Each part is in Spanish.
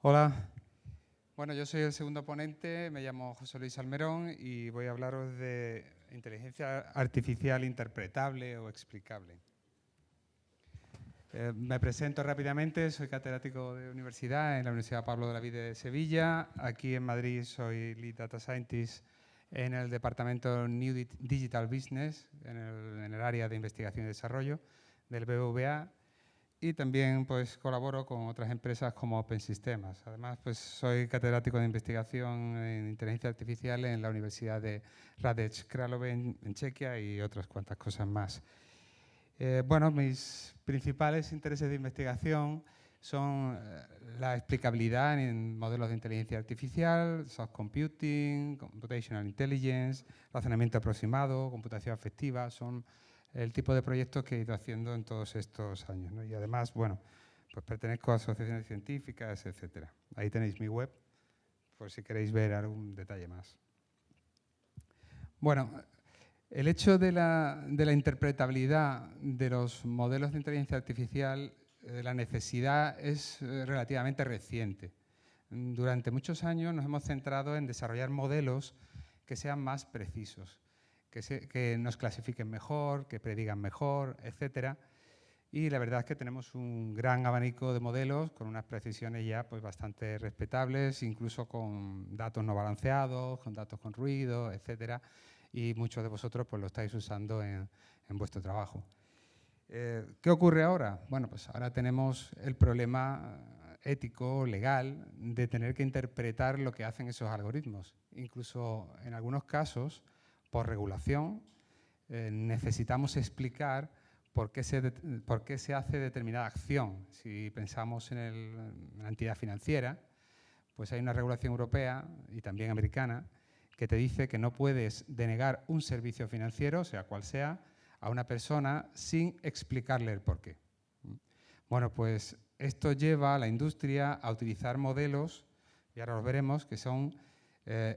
Hola, bueno, yo soy el segundo ponente, me llamo José Luis Almerón y voy a hablaros de inteligencia artificial interpretable o explicable. Me presento rápidamente, soy catedrático de universidad en la Universidad Pablo de la Vida de Sevilla. Aquí en Madrid soy Lead Data Scientist en el departamento New Digital Business, en el área de investigación y desarrollo del BBVA. Y también pues, colaboro con otras empresas como Open Systems. Además, pues, soy catedrático de investigación en inteligencia artificial en la Universidad de Hradec Králové en Chequia y otras cuantas cosas más. Bueno, mis principales intereses de investigación son la explicabilidad en modelos de inteligencia artificial, soft computing, computational intelligence, razonamiento aproximado, computación afectiva. Son el tipo de proyectos que he ido haciendo en todos estos años, ¿no? Y además, bueno, pues pertenezco a asociaciones científicas, etcétera. Ahí tenéis mi web, por si queréis ver algún detalle más. Bueno, el hecho de la interpretabilidad de los modelos de inteligencia artificial, la necesidad es relativamente reciente. Durante muchos años nos hemos centrado en desarrollar modelos que sean más precisos, que nos clasifiquen mejor, que predigan mejor, etcétera. Y la verdad es que tenemos un gran abanico de modelos con unas precisiones ya pues, bastante respetables, incluso con datos no balanceados, con datos con ruido, etcétera. Y muchos de vosotros pues, lo estáis usando en vuestro trabajo. ¿Qué ocurre ahora? Bueno, pues ahora tenemos el problema ético, legal, de tener que interpretar lo que hacen esos algoritmos. Incluso en algunos casos, por regulación, necesitamos explicar por qué se hace determinada acción. Si pensamos en la entidad financiera, pues hay una regulación europea y también americana que te dice que no puedes denegar un servicio financiero, sea cual sea, a una persona sin explicarle el porqué. Bueno, pues esto lleva a la industria a utilizar modelos, y ahora los veremos, que son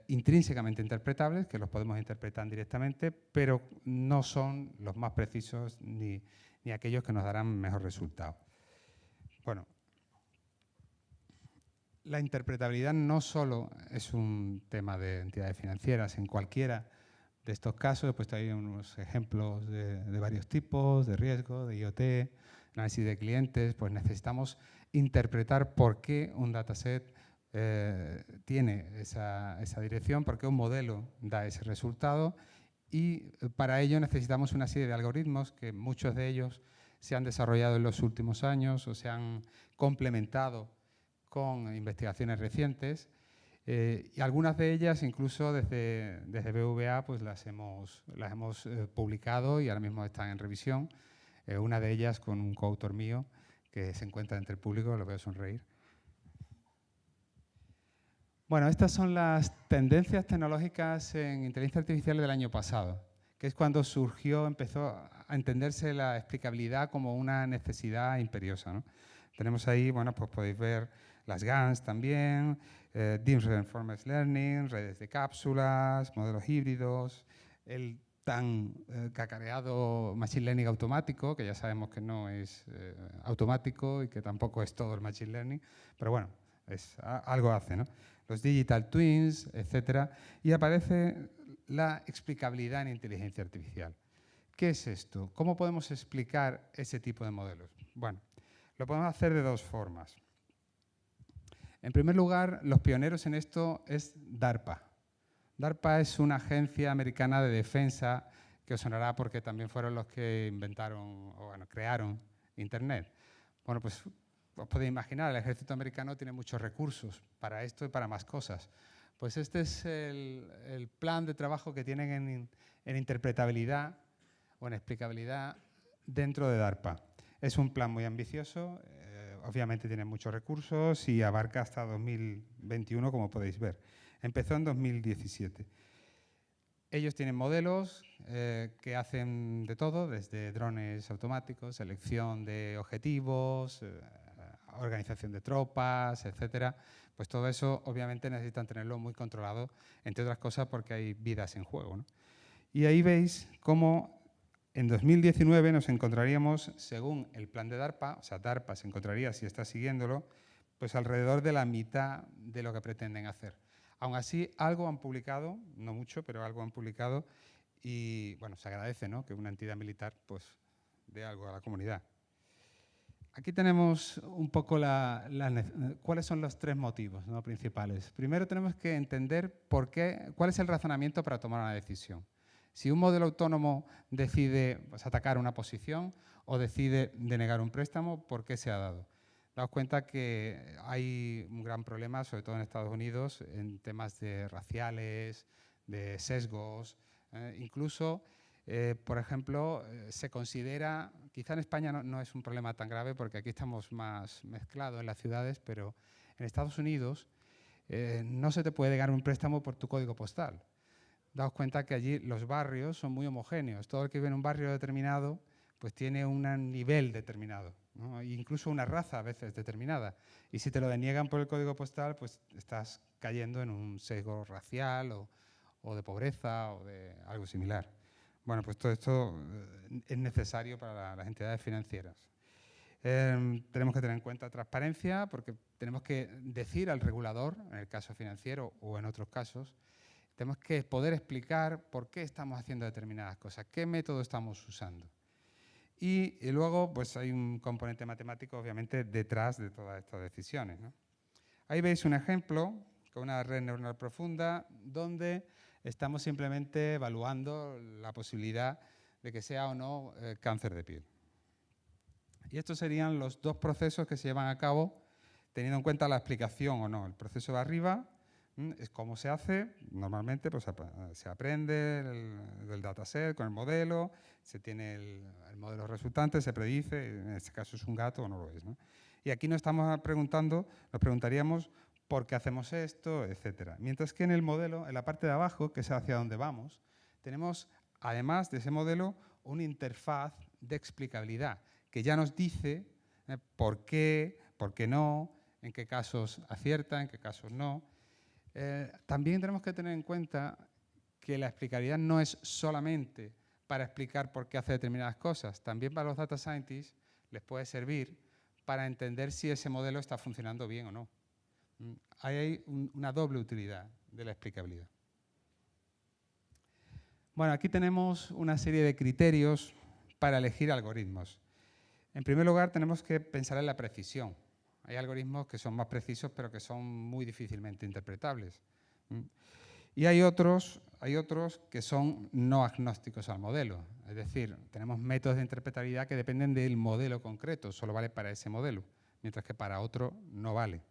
intrínsecamente interpretables, que los podemos interpretar directamente, pero no son los más precisos ni aquellos que nos darán mejor resultado. Bueno, la interpretabilidad no solo es un tema de entidades financieras. En cualquiera de estos casos, pues hay unos ejemplos de varios tipos, de riesgo, de IoT, análisis de clientes, pues necesitamos interpretar por qué un dataset tiene esa dirección, por qué un modelo da ese resultado, y para ello necesitamos una serie de algoritmos que muchos de ellos se han desarrollado en los últimos años o se han complementado con investigaciones recientes, y algunas de ellas incluso desde BBVA pues las hemos publicado y ahora mismo están en revisión. Una de ellas con un coautor mío que se encuentra entre el público, lo veo sonreír. Bueno, estas son las tendencias tecnológicas en inteligencia artificial del año pasado, que es cuando empezó a entenderse la explicabilidad como una necesidad imperiosa, ¿no? Tenemos ahí, bueno, pues podéis ver las GANs también, Deep Reinforcement Learning, redes de cápsulas, modelos híbridos, el tan cacareado Machine Learning automático, que ya sabemos que no es automático y que tampoco es todo el Machine Learning, pero bueno, algo hace, ¿no? Los Digital Twins, etcétera, y aparece la explicabilidad en inteligencia artificial. ¿Qué es esto? ¿Cómo podemos explicar ese tipo de modelos? Bueno, lo podemos hacer de dos formas. En primer lugar, los pioneros en esto es DARPA. DARPA es una agencia americana de defensa que os sonará porque también fueron los que inventaron, o bueno, crearon Internet. Bueno, pues os podéis imaginar, el ejército americano tiene muchos recursos para esto y para más cosas. Pues este es el plan de trabajo que tienen en interpretabilidad o en explicabilidad dentro de DARPA. Es un plan muy ambicioso, obviamente tiene muchos recursos y abarca hasta 2021, como podéis ver. Empezó en 2017. Ellos tienen modelos que hacen de todo, desde drones automáticos, selección de objetivos, organización de tropas, etcétera. Pues todo eso obviamente necesitan tenerlo muy controlado, entre otras cosas porque hay vidas en juego, ¿no? Y ahí veis cómo en 2019 nos encontraríamos, según el plan de DARPA, o sea, DARPA se encontraría, si está siguiéndolo, pues alrededor de la mitad de lo que pretenden hacer. Aún así, algo han publicado, no mucho, pero algo han publicado y, bueno, se agradece, ¿no?, que una entidad militar pues dé algo a la comunidad. Aquí tenemos un poco cuáles son los 3 motivos, ¿no?, principales. Primero tenemos que entender cuál es el razonamiento para tomar una decisión. Si un modelo autónomo decide pues, atacar una posición o decide denegar un préstamo, ¿por qué se ha dado? Daos cuenta que hay un gran problema, sobre todo en Estados Unidos, en temas de raciales, de sesgos, incluso, por ejemplo, se considera, quizá en España no es un problema tan grave porque aquí estamos más mezclados en las ciudades, pero en Estados Unidos no se te puede dar un préstamo por tu código postal. Daos cuenta que allí los barrios son muy homogéneos. Todo el que vive en un barrio determinado pues tiene un nivel determinado, ¿no? E incluso una raza a veces determinada. Y si te lo deniegan por el código postal, pues estás cayendo en un sesgo racial o de pobreza o de algo similar. Bueno, pues todo esto es necesario para las entidades financieras. Tenemos que tener en cuenta transparencia porque tenemos que decir al regulador, en el caso financiero o en otros casos, tenemos que poder explicar por qué estamos haciendo determinadas cosas, qué método estamos usando. Y luego pues hay un componente matemático, obviamente, detrás de todas estas decisiones, ¿no? Ahí veis un ejemplo con una red neuronal profunda donde estamos simplemente evaluando la posibilidad de que sea o no cáncer de piel. Y estos serían los 2 procesos que se llevan a cabo teniendo en cuenta la explicación o no. El proceso de arriba es cómo se hace. Normalmente pues, se aprende del dataset con el modelo, se tiene el modelo resultante, se predice, en este caso es un gato o no lo es, ¿no? Y aquí nos estamos preguntando, nos preguntaríamos por qué hacemos esto, etcétera. Mientras que en el modelo, en la parte de abajo, que es hacia donde vamos, tenemos, además de ese modelo, una interfaz de explicabilidad que ya nos dice por qué no, en qué casos acierta, en qué casos no. También tenemos que tener en cuenta que la explicabilidad no es solamente para explicar por qué hace determinadas cosas, también para los data scientists les puede servir para entender si ese modelo está funcionando bien o no. Hay una doble utilidad de la explicabilidad. Bueno, aquí tenemos una serie de criterios para elegir algoritmos. En primer lugar, tenemos que pensar en la precisión. Hay algoritmos que son más precisos, pero que son muy difícilmente interpretables. Y hay otros que son no agnósticos al modelo. Es decir, tenemos métodos de interpretabilidad que dependen del modelo concreto, solo vale para ese modelo, mientras que para otro no vale.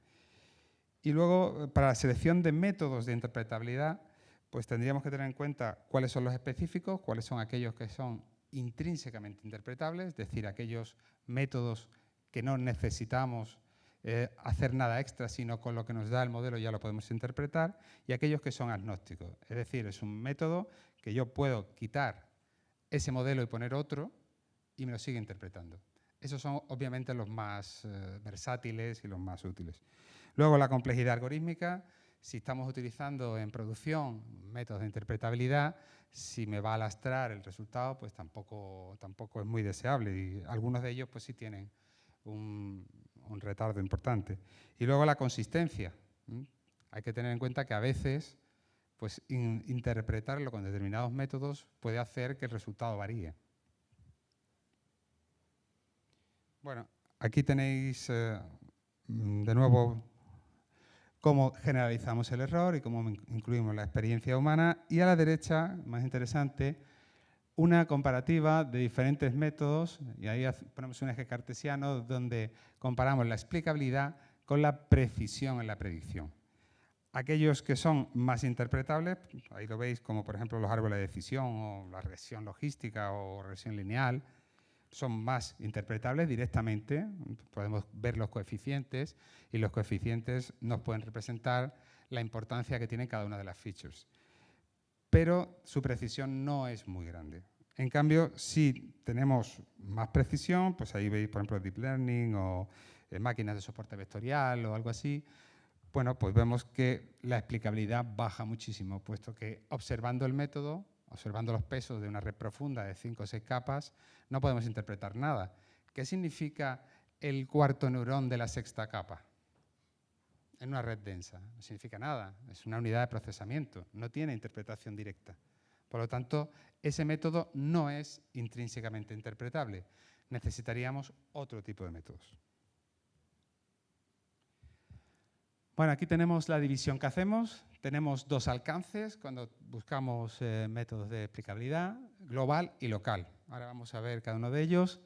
Y luego, para la selección de métodos de interpretabilidad, pues tendríamos que tener en cuenta cuáles son los específicos, cuáles son aquellos que son intrínsecamente interpretables, es decir, aquellos métodos que no necesitamos hacer nada extra, sino con lo que nos da el modelo ya lo podemos interpretar, y aquellos que son agnósticos. Es decir, es un método que yo puedo quitar ese modelo y poner otro y me lo sigue interpretando. Esos son obviamente los más versátiles y los más útiles. Luego la complejidad algorítmica. Si estamos utilizando en producción métodos de interpretabilidad, si me va a lastrar el resultado, pues tampoco es muy deseable. Y algunos de ellos pues sí tienen un retardo importante. Y luego la consistencia. Hay que tener en cuenta que a veces pues, interpretarlo con determinados métodos puede hacer que el resultado varíe. Bueno, aquí tenéis de nuevo cómo generalizamos el error y cómo incluimos la experiencia humana. Y a la derecha, más interesante, una comparativa de diferentes métodos, y ahí ponemos un eje cartesiano donde comparamos la explicabilidad con la precisión en la predicción. Aquellos que son más interpretables, ahí lo veis como por ejemplo los árboles de decisión o la regresión logística o regresión lineal, son más interpretables directamente, podemos ver los coeficientes y los coeficientes nos pueden representar la importancia que tiene cada una de las features. Pero su precisión no es muy grande. En cambio, si tenemos más precisión, pues ahí veis, por ejemplo, Deep Learning o máquinas de soporte vectorial o algo así, bueno, pues vemos que la explicabilidad baja muchísimo, puesto que observando el método, observando los pesos de una red profunda de 5 o 6 capas, no podemos interpretar nada. ¿Qué significa el cuarto neurón de la sexta capa? en una red densa. No significa nada, es una unidad de procesamiento, no tiene interpretación directa. Por lo tanto, ese método no es intrínsecamente interpretable. Necesitaríamos otro tipo de métodos. Bueno, aquí tenemos la división que hacemos. Tenemos dos alcances cuando buscamos métodos de explicabilidad, global y local. Ahora vamos a ver cada uno de ellos.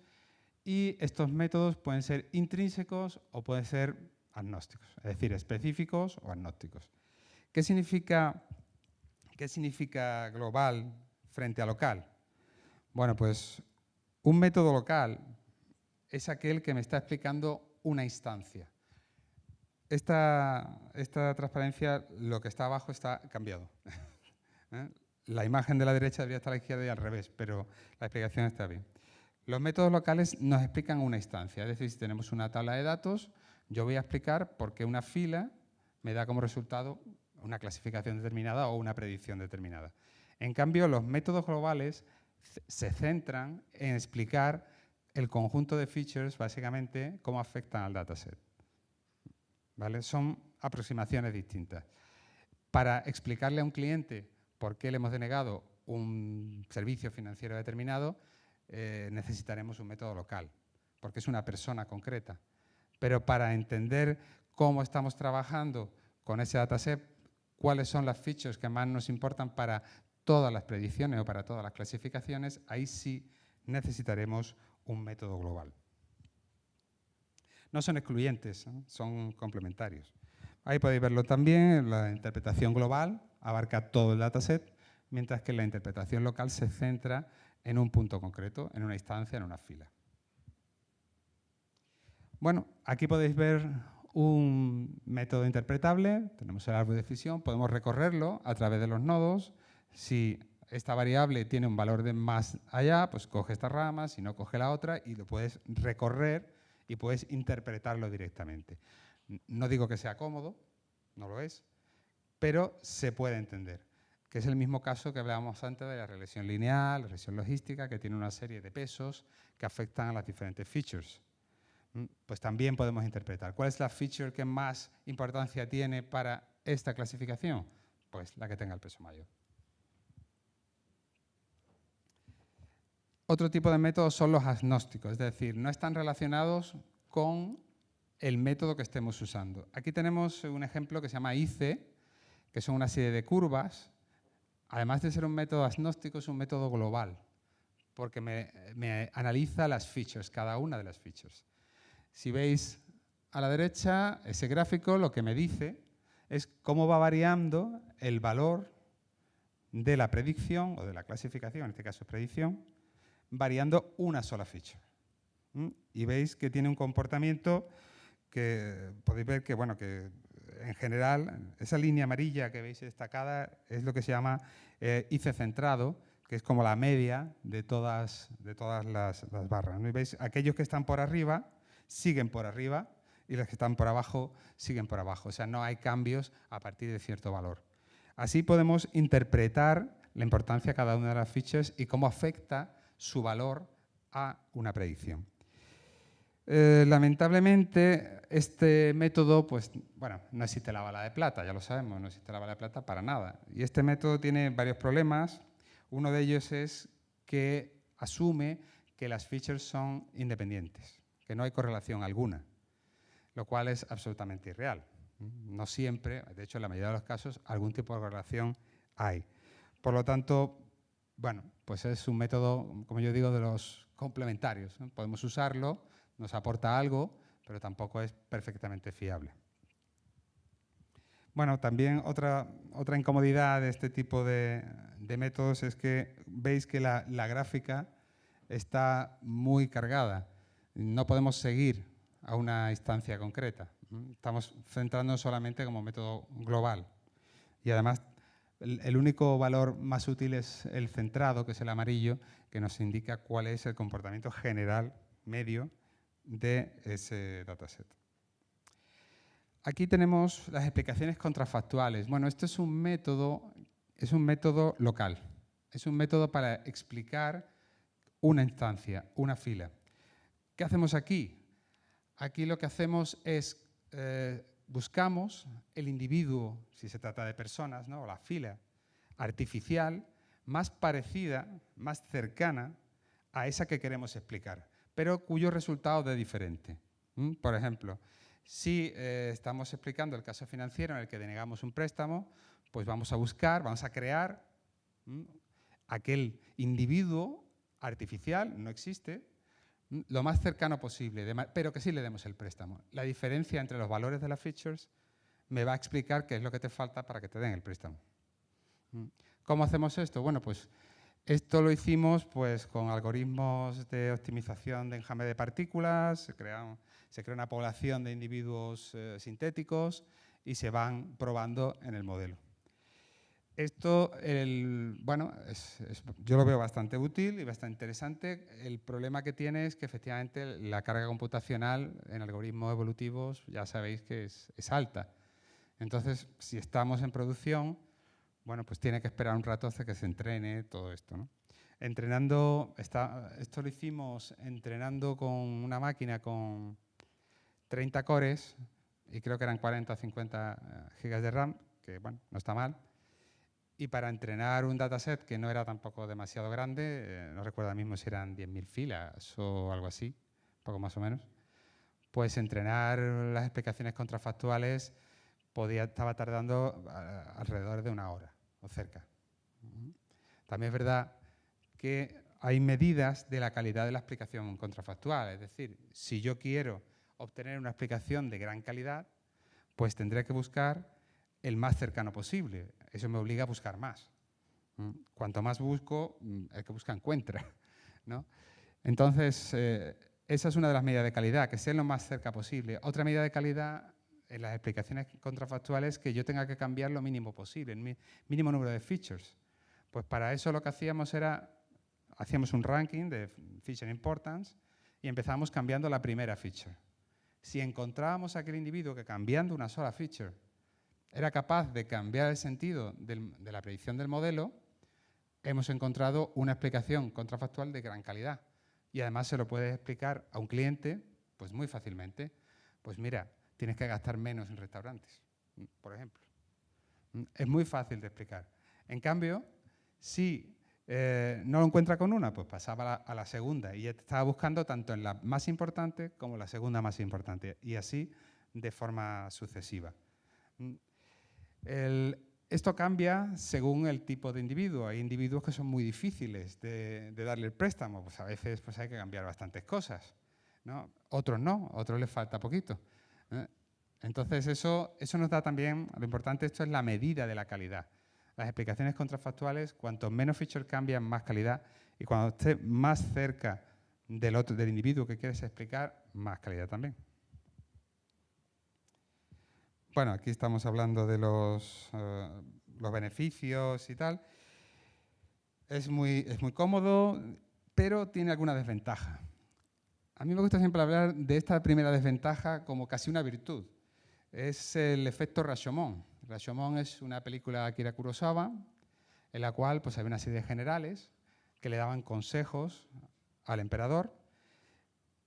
Y estos métodos pueden ser intrínsecos o pueden ser agnósticos, es decir, específicos o agnósticos. ¿Qué significa global frente a local? Bueno, pues un método local es aquel que me está explicando una instancia. Esta transparencia, lo que está abajo está cambiado. La imagen de la derecha debería estar a la izquierda y al revés, pero la explicación está bien. Los métodos locales nos explican una instancia, es decir, si tenemos una tabla de datos, yo voy a explicar por qué una fila me da como resultado una clasificación determinada o una predicción determinada. En cambio, los métodos globales se centran en explicar el conjunto de features, básicamente, cómo afectan al dataset. ¿Vale? Son aproximaciones distintas. Para explicarle a un cliente por qué le hemos denegado un servicio financiero determinado, necesitaremos un método local, porque es una persona concreta. Pero para entender cómo estamos trabajando con ese dataset, cuáles son las features que más nos importan para todas las predicciones o para todas las clasificaciones, ahí sí necesitaremos un método global. No son excluyentes, son complementarios. Ahí podéis verlo también, la interpretación global abarca todo el dataset, mientras que la interpretación local se centra en un punto concreto, en una instancia, en una fila. Bueno, aquí podéis ver un método interpretable, tenemos el árbol de decisión, podemos recorrerlo a través de los nodos. Si esta variable tiene un valor de más allá, pues coge esta rama, si no, coge la otra y lo puedes recorrer y puedes interpretarlo directamente. No digo que sea cómodo, no lo es, pero se puede entender, que es el mismo caso que hablábamos antes de la regresión lineal, la regresión logística, que tiene una serie de pesos que afectan a las diferentes features. Pues también podemos interpretar. ¿Cuál es la feature que más importancia tiene para esta clasificación? Pues la que tenga el peso mayor. Otro tipo de métodos son los agnósticos, es decir, no están relacionados con el método que estemos usando. Aquí tenemos un ejemplo que se llama ICE, que son una serie de curvas. Además de ser un método agnóstico, es un método global, porque me analiza las features, cada una de las features. Si veis a la derecha, ese gráfico lo que me dice es cómo va variando el valor de la predicción, o de la clasificación, en este caso es predicción, variando una sola feature. Y veis que tiene un comportamiento que podéis ver que, bueno, que en general, esa línea amarilla que veis destacada es lo que se llama ICE centrado, que es como la media de todas las barras, ¿no? Y veis, aquellos que están por arriba siguen por arriba y los que están por abajo siguen por abajo. O sea, no hay cambios a partir de cierto valor. Así podemos interpretar la importancia de cada una de las features y cómo afecta su valor a una predicción. Lamentablemente, este método, pues, bueno, no existe la bala de plata, ya lo sabemos, no existe la bala de plata para nada. Y este método tiene varios problemas. Uno de ellos es que asume que las features son independientes, que no hay correlación alguna, lo cual es absolutamente irreal. No siempre, de hecho, en la mayoría de los casos, algún tipo de correlación hay. Por lo tanto, bueno, pues es un método, como yo digo, de los complementarios, ¿no? Podemos usarlo, nos aporta algo, pero tampoco es perfectamente fiable. Bueno, también otra incomodidad de este tipo de métodos es que veis que la gráfica está muy cargada. No podemos seguir a una instancia concreta. Estamos centrándonos solamente como método global. Y además, el único valor más útil es el centrado, que es el amarillo, que nos indica cuál es el comportamiento general medio de ese dataset. Aquí tenemos las explicaciones contrafactuales. Bueno, esto es un método local. Es un método para explicar una instancia, una fila. ¿Qué hacemos aquí? Aquí lo que hacemos es buscamos el individuo, si se trata de personas, ¿no? O la fila artificial más parecida, más cercana a esa que queremos explicar, pero cuyo resultado es diferente. Por ejemplo, si estamos explicando el caso financiero en el que denegamos un préstamo, pues vamos a buscar, vamos a crear aquel individuo artificial, no existe, lo más cercano posible, pero que sí le demos el préstamo. La diferencia entre los valores de las features me va a explicar qué es lo que te falta para que te den el préstamo. ¿Cómo hacemos esto? Bueno, pues esto lo hicimos pues, con algoritmos de optimización de enjambre de partículas, se crea una población de individuos sintéticos y se van probando en el modelo. Esto, bueno, yo lo veo bastante útil y bastante interesante. El problema que tiene es que efectivamente la carga computacional en algoritmos evolutivos ya sabéis que es alta. Entonces, si estamos en producción, bueno, pues tiene que esperar un rato hasta que se entrene todo esto, ¿no? Esto lo hicimos entrenando con una máquina con 30 cores y creo que eran 40 o 50 gigas de RAM, que bueno, no está mal. Y para entrenar un dataset que no era tampoco demasiado grande, no recuerdo mismo si eran 10.000 filas o algo así, poco más o menos, pues entrenar las explicaciones contrafactuales estaba tardando alrededor de 1 hora o cerca. También es verdad que hay medidas de la calidad de la explicación contrafactual, es decir, si yo quiero obtener una explicación de gran calidad, pues tendré que buscar el más cercano posible. Eso me obliga a buscar más. Cuanto más busco, el que busca encuentra, ¿no? Entonces, esa es una de las medidas de calidad, que sea lo más cerca posible. Otra medida de calidad en las explicaciones contrafactuales es que yo tenga que cambiar lo mínimo posible, el mínimo número de features. Pues para eso lo que hacíamos hacíamos un ranking de feature importance y empezábamos cambiando la primera feature. Si encontrábamos a aquel individuo que cambiando una sola feature era capaz de cambiar el sentido de la predicción del modelo, hemos encontrado una explicación contrafactual de gran calidad. Y además se lo puedes explicar a un cliente pues muy fácilmente. Pues mira, tienes que gastar menos en restaurantes, por ejemplo. Es muy fácil de explicar. En cambio, si no lo encuentra con una, pues pasaba a la segunda y estaba buscando tanto en la más importante como la segunda más importante y así de forma sucesiva. Esto cambia según el tipo de individuo. Hay individuos que son muy difíciles de darle el préstamo, pues a veces pues hay que cambiar bastantes cosas, ¿no? Otros no, a otros les falta poquito. Entonces eso nos da también, lo importante esto es la medida de la calidad. Las explicaciones contrafactuales, cuanto menos features cambian, más calidad, y cuando esté más cerca del individuo que quieres explicar, más calidad también. Bueno, aquí estamos hablando de los beneficios y tal. Es muy cómodo, pero tiene alguna desventaja. A mí me gusta siempre hablar de esta primera desventaja como casi una virtud. Es el efecto Rashomon. Rashomon es una película de Akira Kurosawa en la cual pues, había una serie de generales que le daban consejos al emperador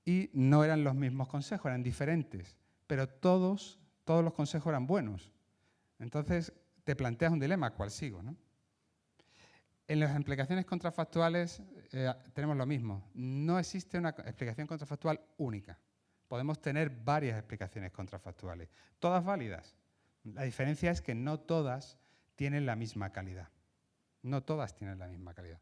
y no eran los mismos consejos, eran diferentes, pero todos los consejos eran buenos. Entonces te planteas un dilema, ¿cuál sigo, no? En las explicaciones contrafactuales tenemos lo mismo. No existe una explicación contrafactual única. Podemos tener varias explicaciones contrafactuales, todas válidas. La diferencia es que no todas tienen la misma calidad. No todas tienen la misma calidad.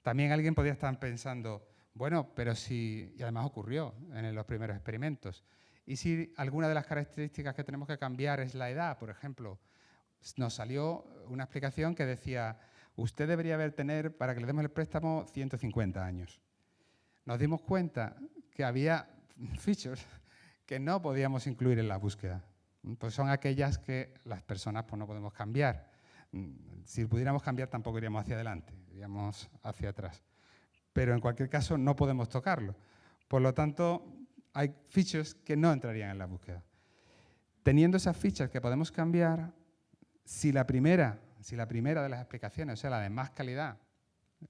También alguien podría estar pensando, bueno, pero si, y además ocurrió en los primeros experimentos, y si alguna de las características que tenemos que cambiar es la edad, por ejemplo, nos salió una explicación que decía, usted debería tener, para que le demos el préstamo, 150 años. Nos dimos cuenta que había features que no podíamos incluir en la búsqueda. Pues son aquellas que las personas pues, no podemos cambiar. Si pudiéramos cambiar tampoco iríamos hacia adelante, iríamos hacia atrás. Pero en cualquier caso no podemos tocarlo. Por lo tanto, hay features que no entrarían en la búsqueda. Teniendo esas features que podemos cambiar, si la primera de las explicaciones, o sea, la de más calidad,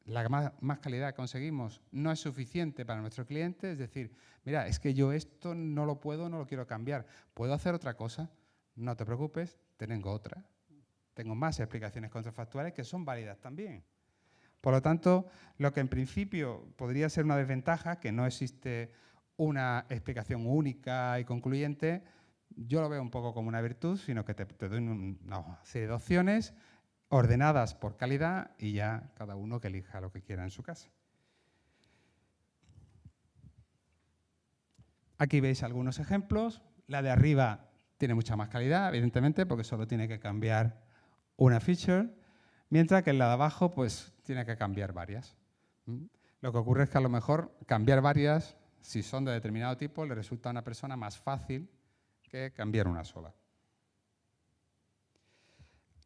la más calidad que conseguimos no es suficiente para nuestro cliente, es decir, mira, es que yo esto no lo quiero cambiar, ¿puedo hacer otra cosa? No te preocupes, tengo otra. Tengo más explicaciones contrafactuales que son válidas también. Por lo tanto, lo que en principio podría ser una desventaja, que no existe una explicación única y concluyente, yo lo veo un poco como una virtud, sino que te doy una serie de opciones ordenadas por calidad y ya cada uno que elija lo que quiera en su casa. Aquí veis algunos ejemplos. La de arriba tiene mucha más calidad, evidentemente, porque solo tiene que cambiar una feature, mientras que en la de abajo pues, tiene que cambiar varias. Lo que ocurre es que a lo mejor cambiar varias, si son de determinado tipo, le resulta a una persona más fácil que cambiar una sola.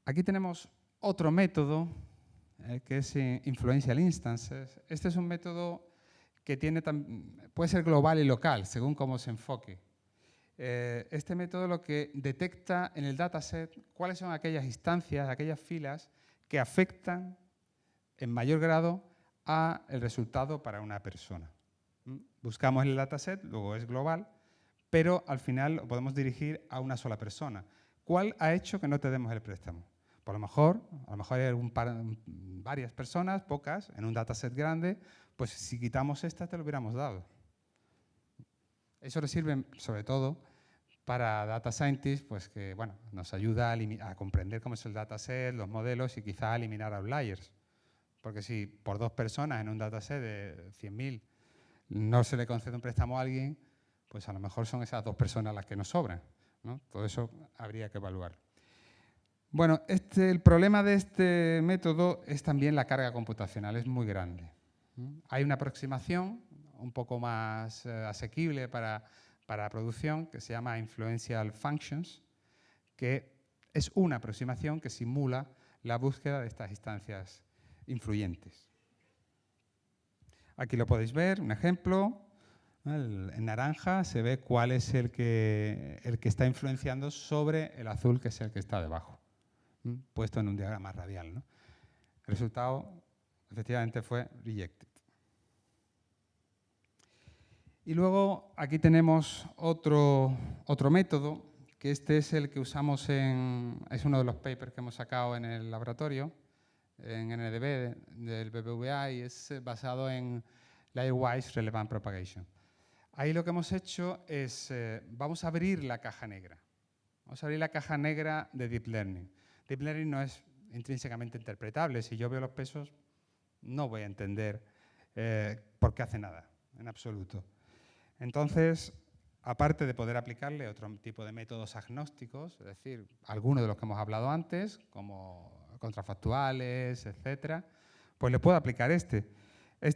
Aquí tenemos otro método que es Influential Instances. Este es un método que puede ser global y local, según cómo se enfoque. Este método lo que detecta en el dataset cuáles son aquellas instancias, aquellas filas que afectan en mayor grado al resultado para una persona. Buscamos el dataset, luego es global, pero al final lo podemos dirigir a una sola persona. ¿Cuál ha hecho que no te demos el préstamo? Por lo mejor hay varias personas, pocas, en un dataset grande, pues si quitamos esta te lo hubiéramos dado. Eso le sirve sobre todo para data scientists, pues que bueno, nos ayuda a comprender cómo es el dataset, los modelos y quizá a eliminar outliers. Porque si por 2 personas en un dataset de 100.000 no se le concede un préstamo a alguien, pues a lo mejor son esas 2 personas las que nos sobran, ¿no? Todo eso habría que evaluar. Bueno, el problema de este método es también la carga computacional, es muy grande. Hay una aproximación un poco más asequible para producción que se llama Influential Functions, que es una aproximación que simula la búsqueda de estas instancias influyentes. Aquí lo podéis ver, un ejemplo. En naranja se ve cuál es el que está influenciando sobre el azul, que es el que está debajo, puesto en un diagrama radial, ¿no? El resultado, efectivamente, fue rejected. Y luego aquí tenemos otro método, que este es el que usamos es uno de los papers que hemos sacado en el laboratorio, en NDB del BBVA, y es basado en Layer-Wise Relevant Propagation. Ahí lo que hemos hecho es, vamos a abrir la caja negra. Vamos a abrir la caja negra de Deep Learning. Deep Learning no es intrínsecamente interpretable. Si yo veo los pesos, no voy a entender por qué hace nada, en absoluto. Entonces, aparte de poder aplicarle otro tipo de métodos agnósticos, es decir, algunos de los que hemos hablado antes, como contrafactuales, etcétera, pues le puedo aplicar este.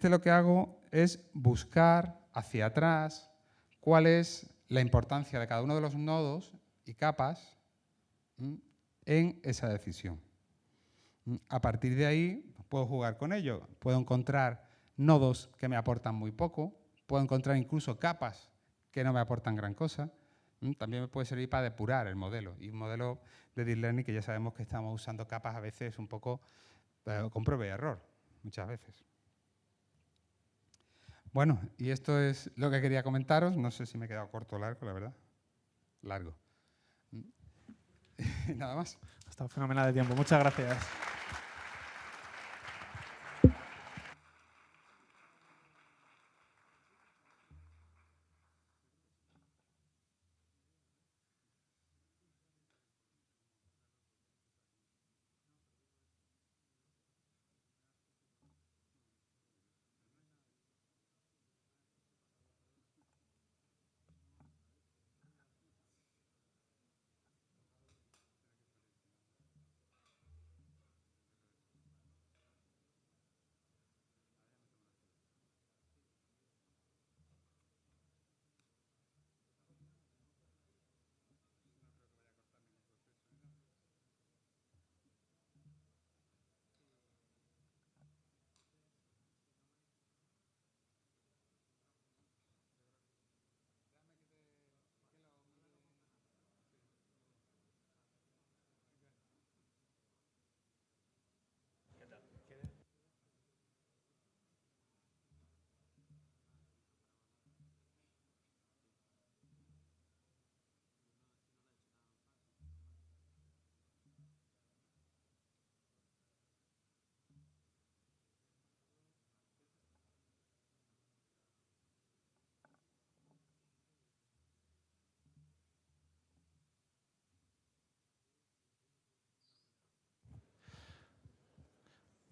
Lo que hago es buscar hacia atrás cuál es la importancia de cada uno de los nodos y capas en esa decisión. A partir de ahí puedo jugar con ello. Puedo encontrar nodos que me aportan muy poco, puedo encontrar incluso capas que no me aportan gran cosa. También me puede servir para depurar el modelo. Y un modelo de Deep Learning que ya sabemos que estamos usando capas a veces un poco con prueba y error, muchas veces. Bueno, y esto es lo que quería comentaros. No sé si me he quedado corto o largo, la verdad. Largo. Nada más. Está fenomenal de tiempo. Muchas gracias.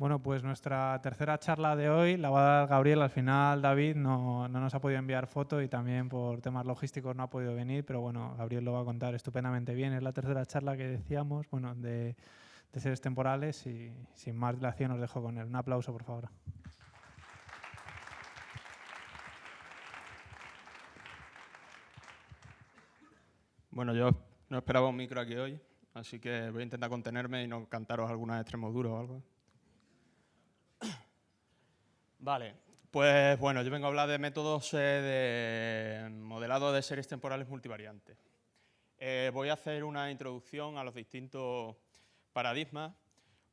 Bueno, pues nuestra tercera charla de hoy la va a dar Gabriel. Al final David no nos ha podido enviar foto y también por temas logísticos no ha podido venir, pero bueno, Gabriel lo va a contar estupendamente bien. Es la tercera charla que decíamos, bueno, de series temporales y sin más dilación os dejo con él. Un aplauso, por favor. Bueno, yo no esperaba un micro aquí hoy, así que voy a intentar contenerme y no cantaros alguna de Extremoduro o algo. Vale, pues bueno, yo vengo a hablar de métodos de modelado de series temporales multivariantes. Voy a hacer una introducción a los distintos paradigmas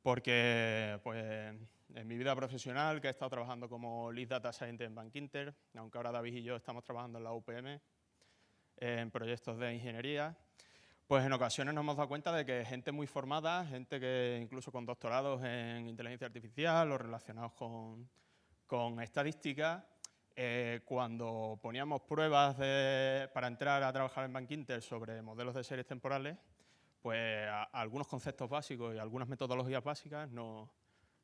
porque pues, en mi vida profesional, que he estado trabajando como Lead Data Scientist en Bankinter, aunque ahora David y yo estamos trabajando en la UPM, en proyectos de ingeniería, pues en ocasiones nos hemos dado cuenta de que gente muy formada, gente que incluso con doctorados en inteligencia artificial o relacionados con estadística, cuando poníamos pruebas para entrar a trabajar en Bankinter sobre modelos de series temporales, pues algunos conceptos básicos y algunas metodologías básicas no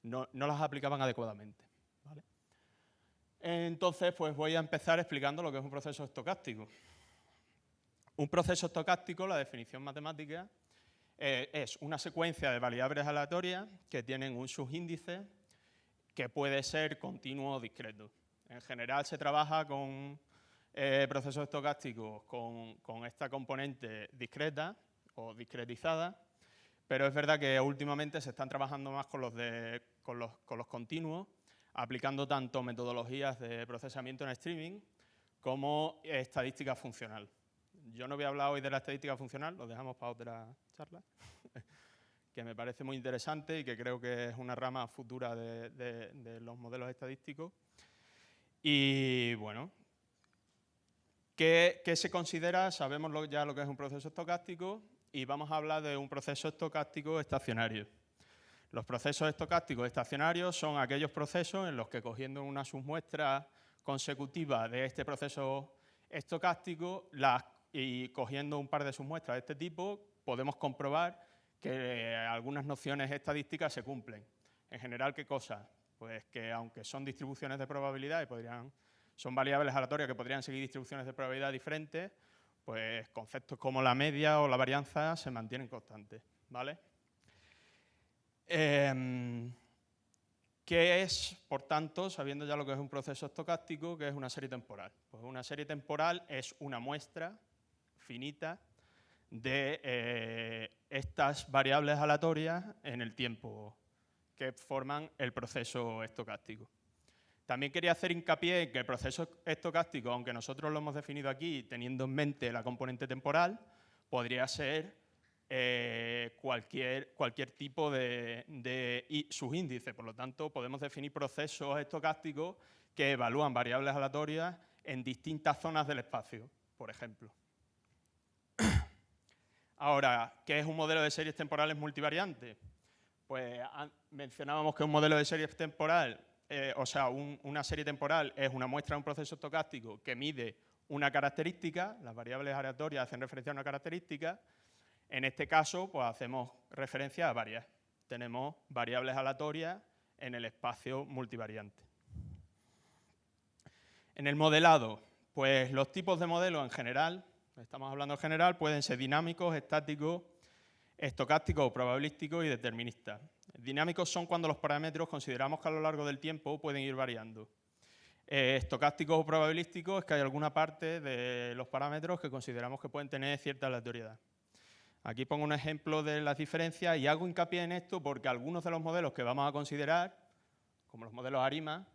las aplicaban adecuadamente, ¿vale? Entonces, pues voy a empezar explicando lo que es un proceso estocástico. Un proceso estocástico, la definición matemática, es una secuencia de variables aleatorias que tienen un subíndice que puede ser continuo o discreto. En general se trabaja con procesos estocásticos con esta componente discreta o discretizada, pero es verdad que últimamente se están trabajando más con los continuos, aplicando tanto metodologías de procesamiento en streaming como estadística funcional. Yo no voy a hablar hoy de la estadística funcional, lo dejamos para otra charla, que me parece muy interesante y que creo que es una rama futura de los modelos estadísticos. Y bueno, ¿qué se considera? Sabemos ya lo que es un proceso estocástico y vamos a hablar de un proceso estocástico estacionario. Los procesos estocásticos estacionarios son aquellos procesos en los que, cogiendo una submuestra consecutiva de este proceso estocástico y cogiendo un par de submuestras de este tipo, podemos comprobar que algunas nociones estadísticas se cumplen. En general, ¿qué cosa? Pues que aunque son distribuciones de probabilidad y son variables aleatorias que podrían seguir distribuciones de probabilidad diferentes, pues conceptos como la media o la varianza se mantienen constantes, ¿vale? ¿Qué es, por tanto, sabiendo ya lo que es un proceso estocástico, qué es una serie temporal? Pues una serie temporal es una muestra finita de estas variables aleatorias en el tiempo que forman el proceso estocástico. También quería hacer hincapié en que el proceso estocástico, aunque nosotros lo hemos definido aquí teniendo en mente la componente temporal, podría ser cualquier tipo de subíndice. Por lo tanto, podemos definir procesos estocásticos que evalúan variables aleatorias en distintas zonas del espacio, por ejemplo. Ahora, ¿qué es un modelo de series temporales multivariante? Pues mencionábamos que un modelo de series temporal, una serie temporal es una muestra de un proceso estocástico que mide una característica, las variables aleatorias hacen referencia a una característica. En este caso, pues hacemos referencia a varias. Tenemos variables aleatorias en el espacio multivariante. En el modelado, pues los tipos de modelos en general, estamos hablando en general, pueden ser dinámicos, estáticos, estocásticos, probabilísticos y deterministas. Dinámicos son cuando los parámetros consideramos que a lo largo del tiempo pueden ir variando. Estocásticos o probabilísticos es que hay alguna parte de los parámetros que consideramos que pueden tener cierta aleatoriedad. Aquí pongo un ejemplo de las diferencias y hago hincapié en esto porque algunos de los modelos que vamos a considerar, como los modelos ARIMA,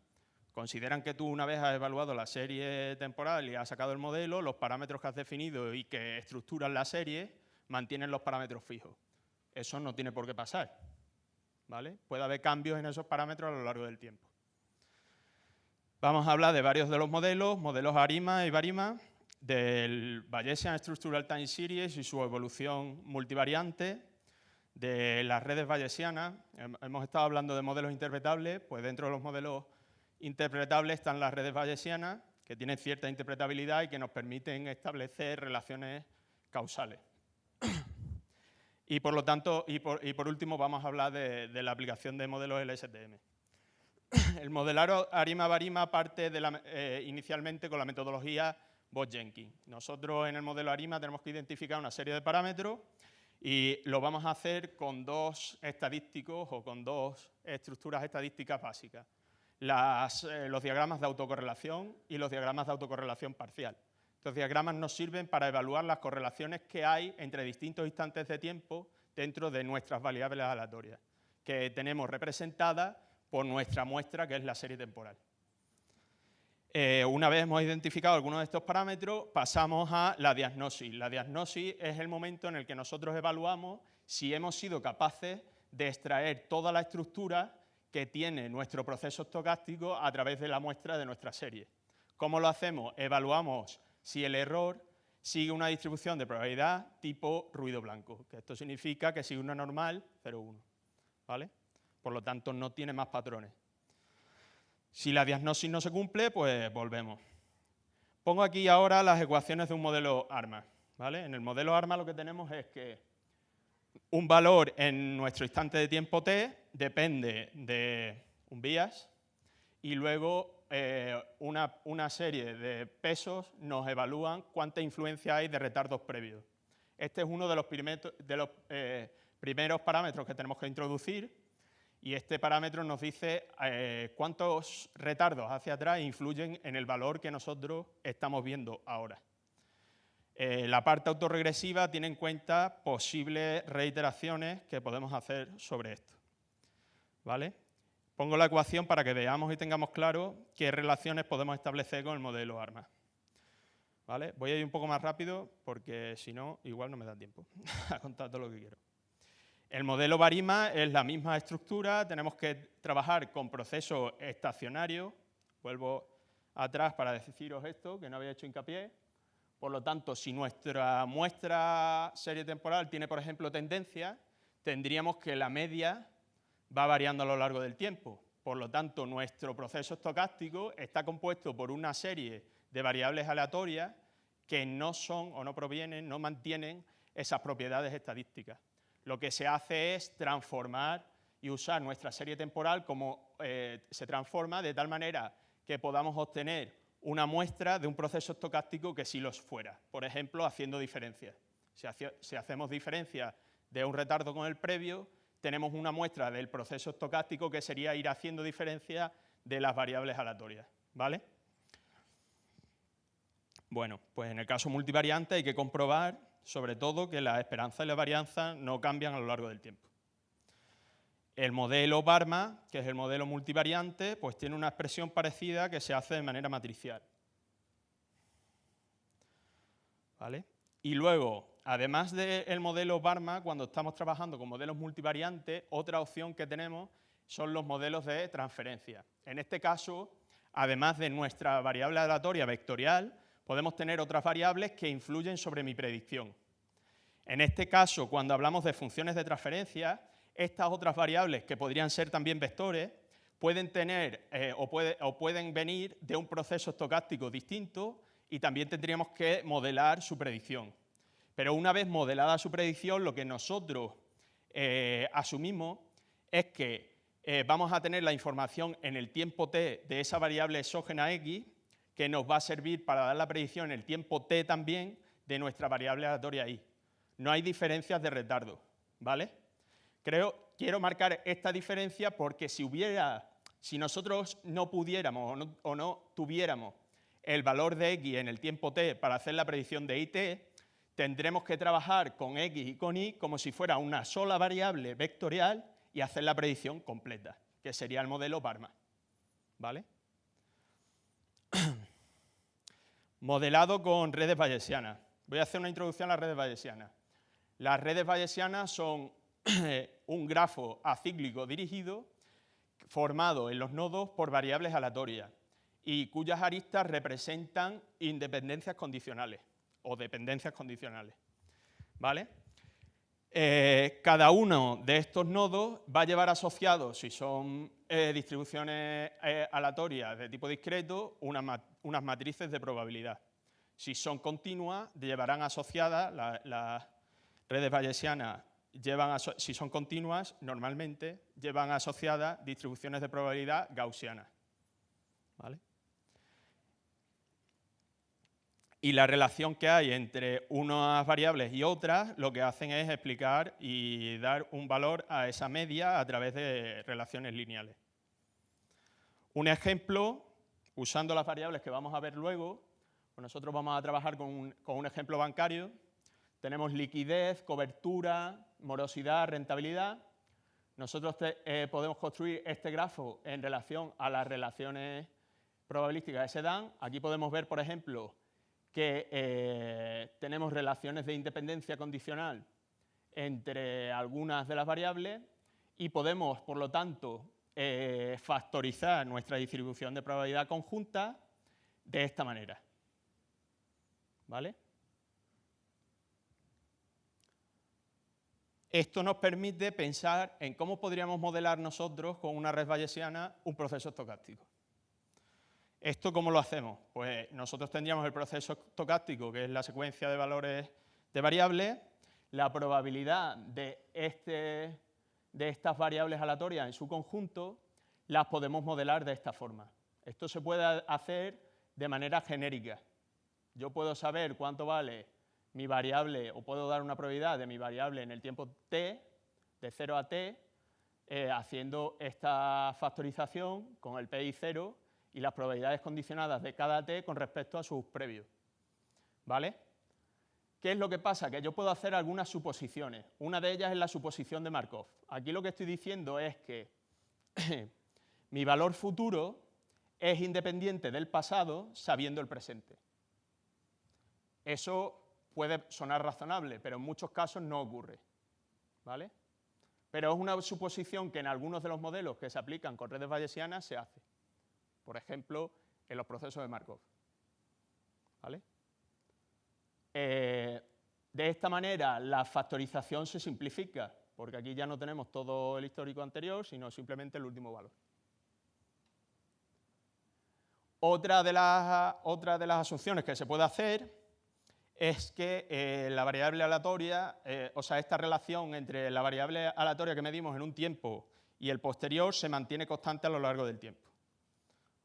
consideran que tú, una vez has evaluado la serie temporal y has sacado el modelo, los parámetros que has definido y que estructuran la serie mantienen los parámetros fijos. Eso no tiene por qué pasar, ¿vale? Puede haber cambios en esos parámetros a lo largo del tiempo. Vamos a hablar de varios de los modelos ARIMA y BARIMA, del Bayesian Structural Time Series y su evolución multivariante, de las redes bayesianas. Hemos estado hablando de modelos interpretables, pues dentro de los modelos interpretables están las redes bayesianas, que tienen cierta interpretabilidad y que nos permiten establecer relaciones causales. Y por lo tanto, y por último, vamos a hablar de la aplicación de modelos LSTM. El modelado ARIMA-BARIMA parte inicialmente con la metodología Bose-Jenkins. Nosotros en el modelo ARIMA tenemos que identificar una serie de parámetros y lo vamos a hacer con dos estadísticos o con dos estructuras estadísticas básicas. Los diagramas de autocorrelación y los diagramas de autocorrelación parcial. Estos diagramas nos sirven para evaluar las correlaciones que hay entre distintos instantes de tiempo dentro de nuestras variables aleatorias, que tenemos representadas por nuestra muestra, que es la serie temporal. Una vez hemos identificado algunos de estos parámetros, pasamos a la diagnosis. La diagnosis es el momento en el que nosotros evaluamos si hemos sido capaces de extraer toda la estructura que tiene nuestro proceso estocástico a través de la muestra de nuestra serie. ¿Cómo lo hacemos? Evaluamos si el error sigue una distribución de probabilidad tipo ruido blanco, que esto significa que sigue una normal 0,1, ¿vale? Por lo tanto, no tiene más patrones. Si la diagnosis no se cumple, pues volvemos. Pongo aquí ahora las ecuaciones de un modelo ARMA, ¿vale? En el modelo ARMA lo que tenemos es que un valor en nuestro instante de tiempo t depende de un bias y luego una serie de pesos nos evalúan cuánta influencia hay de retardos previos. Este es uno de los primeros parámetros que tenemos que introducir y este parámetro nos dice cuántos retardos hacia atrás influyen en el valor que nosotros estamos viendo ahora. La parte autorregresiva tiene en cuenta posibles reiteraciones que podemos hacer sobre esto, ¿vale? Pongo la ecuación para que veamos y tengamos claro qué relaciones podemos establecer con el modelo ARMA. ¿Vale? Voy a ir un poco más rápido porque si no, igual no me da tiempo a contar todo lo que quiero. El modelo BARIMA es la misma estructura, tenemos que trabajar con procesos estacionarios. Vuelvo atrás para deciros esto, que no había hecho hincapié. Por lo tanto, si nuestra muestra serie temporal tiene, por ejemplo, tendencia, tendríamos que la media va variando a lo largo del tiempo. Por lo tanto, nuestro proceso estocástico está compuesto por una serie de variables aleatorias que no son o no provienen, no mantienen esas propiedades estadísticas. Lo que se hace es transformar y usar nuestra serie temporal como se transforma de tal manera que podamos obtener una muestra de un proceso estocástico que sí los fuera. Por ejemplo, haciendo diferencias. Si hacemos diferencias de un retardo con el previo, tenemos una muestra del proceso estocástico que sería ir haciendo diferencias de las variables aleatorias, ¿vale? Bueno, pues en el caso multivariante hay que comprobar, sobre todo, que la esperanza y la varianza no cambian a lo largo del tiempo. El modelo BARMA, que es el modelo multivariante, pues tiene una expresión parecida que se hace de manera matricial, ¿vale? Y luego, además del modelo BARMA, cuando estamos trabajando con modelos multivariantes, otra opción que tenemos son los modelos de transferencia. En este caso, además de nuestra variable aleatoria vectorial, podemos tener otras variables que influyen sobre mi predicción. En este caso, cuando hablamos de funciones de transferencia, estas otras variables, que podrían ser también vectores, pueden tener o pueden venir de un proceso estocástico distinto y también tendríamos que modelar su predicción. Pero una vez modelada su predicción, lo que nosotros asumimos es que vamos a tener la información en el tiempo t de esa variable exógena x, que nos va a servir para dar la predicción en el tiempo t también de nuestra variable aleatoria y. No hay diferencias de retardo, ¿vale? Quiero marcar esta diferencia porque si nosotros no pudiéramos o no tuviéramos el valor de x en el tiempo t para hacer la predicción de it, tendremos que trabajar con x y con y como si fuera una sola variable vectorial y hacer la predicción completa, que sería el modelo BARMA, ¿vale? Modelado con redes bayesianas. Voy a hacer una introducción a las redes bayesianas. Las redes bayesianas son un grafo acíclico dirigido formado en los nodos por variables aleatorias y cuyas aristas representan independencias condicionales o dependencias condicionales, ¿vale? Cada uno de estos nodos va a llevar asociados, si son distribuciones aleatorias de tipo discreto, unas matrices de probabilidad. Si son continuas, llevarán asociadas las redes bayesianas si son continuas, normalmente llevan asociadas distribuciones de probabilidad gaussianas, ¿vale? Y la relación que hay entre unas variables y otras lo que hacen es explicar y dar un valor a esa media a través de relaciones lineales. Un ejemplo, usando las variables que vamos a ver luego, pues nosotros vamos a trabajar con un ejemplo bancario. Tenemos liquidez, cobertura, morosidad, rentabilidad. Nosotros podemos construir este grafo en relación a las relaciones probabilísticas que se dan. Aquí podemos ver, por ejemplo, que tenemos relaciones de independencia condicional entre algunas de las variables y podemos, por lo tanto, factorizar nuestra distribución de probabilidad conjunta de esta manera. ¿Vale? Esto nos permite pensar en cómo podríamos modelar nosotros con una red bayesiana un proceso estocástico. ¿Esto cómo lo hacemos? Pues nosotros tendríamos el proceso estocástico, que es la secuencia de valores de variables, la probabilidad de estas variables aleatorias en su conjunto, las podemos modelar de esta forma. Esto se puede hacer de manera genérica. Yo puedo saber cuánto vale mi variable, o puedo dar una probabilidad de mi variable en el tiempo t, de 0 a t, haciendo esta factorización con el pi 0 y las probabilidades condicionadas de cada t con respecto a sus previos. ¿Vale? ¿Qué es lo que pasa? Que yo puedo hacer algunas suposiciones. Una de ellas es la suposición de Markov. Aquí lo que estoy diciendo es que mi valor futuro es independiente del pasado sabiendo el presente. Eso puede sonar razonable, pero en muchos casos no ocurre, ¿vale? Pero es una suposición que en algunos de los modelos que se aplican con redes bayesianas se hace. Por ejemplo, en los procesos de Markov, ¿vale? De esta manera, la factorización se simplifica, porque aquí ya no tenemos todo el histórico anterior, sino simplemente el último valor. Otra de las asunciones que se puede hacer es que la variable aleatoria, o sea, esta relación entre la variable aleatoria que medimos en un tiempo y el posterior se mantiene constante a lo largo del tiempo.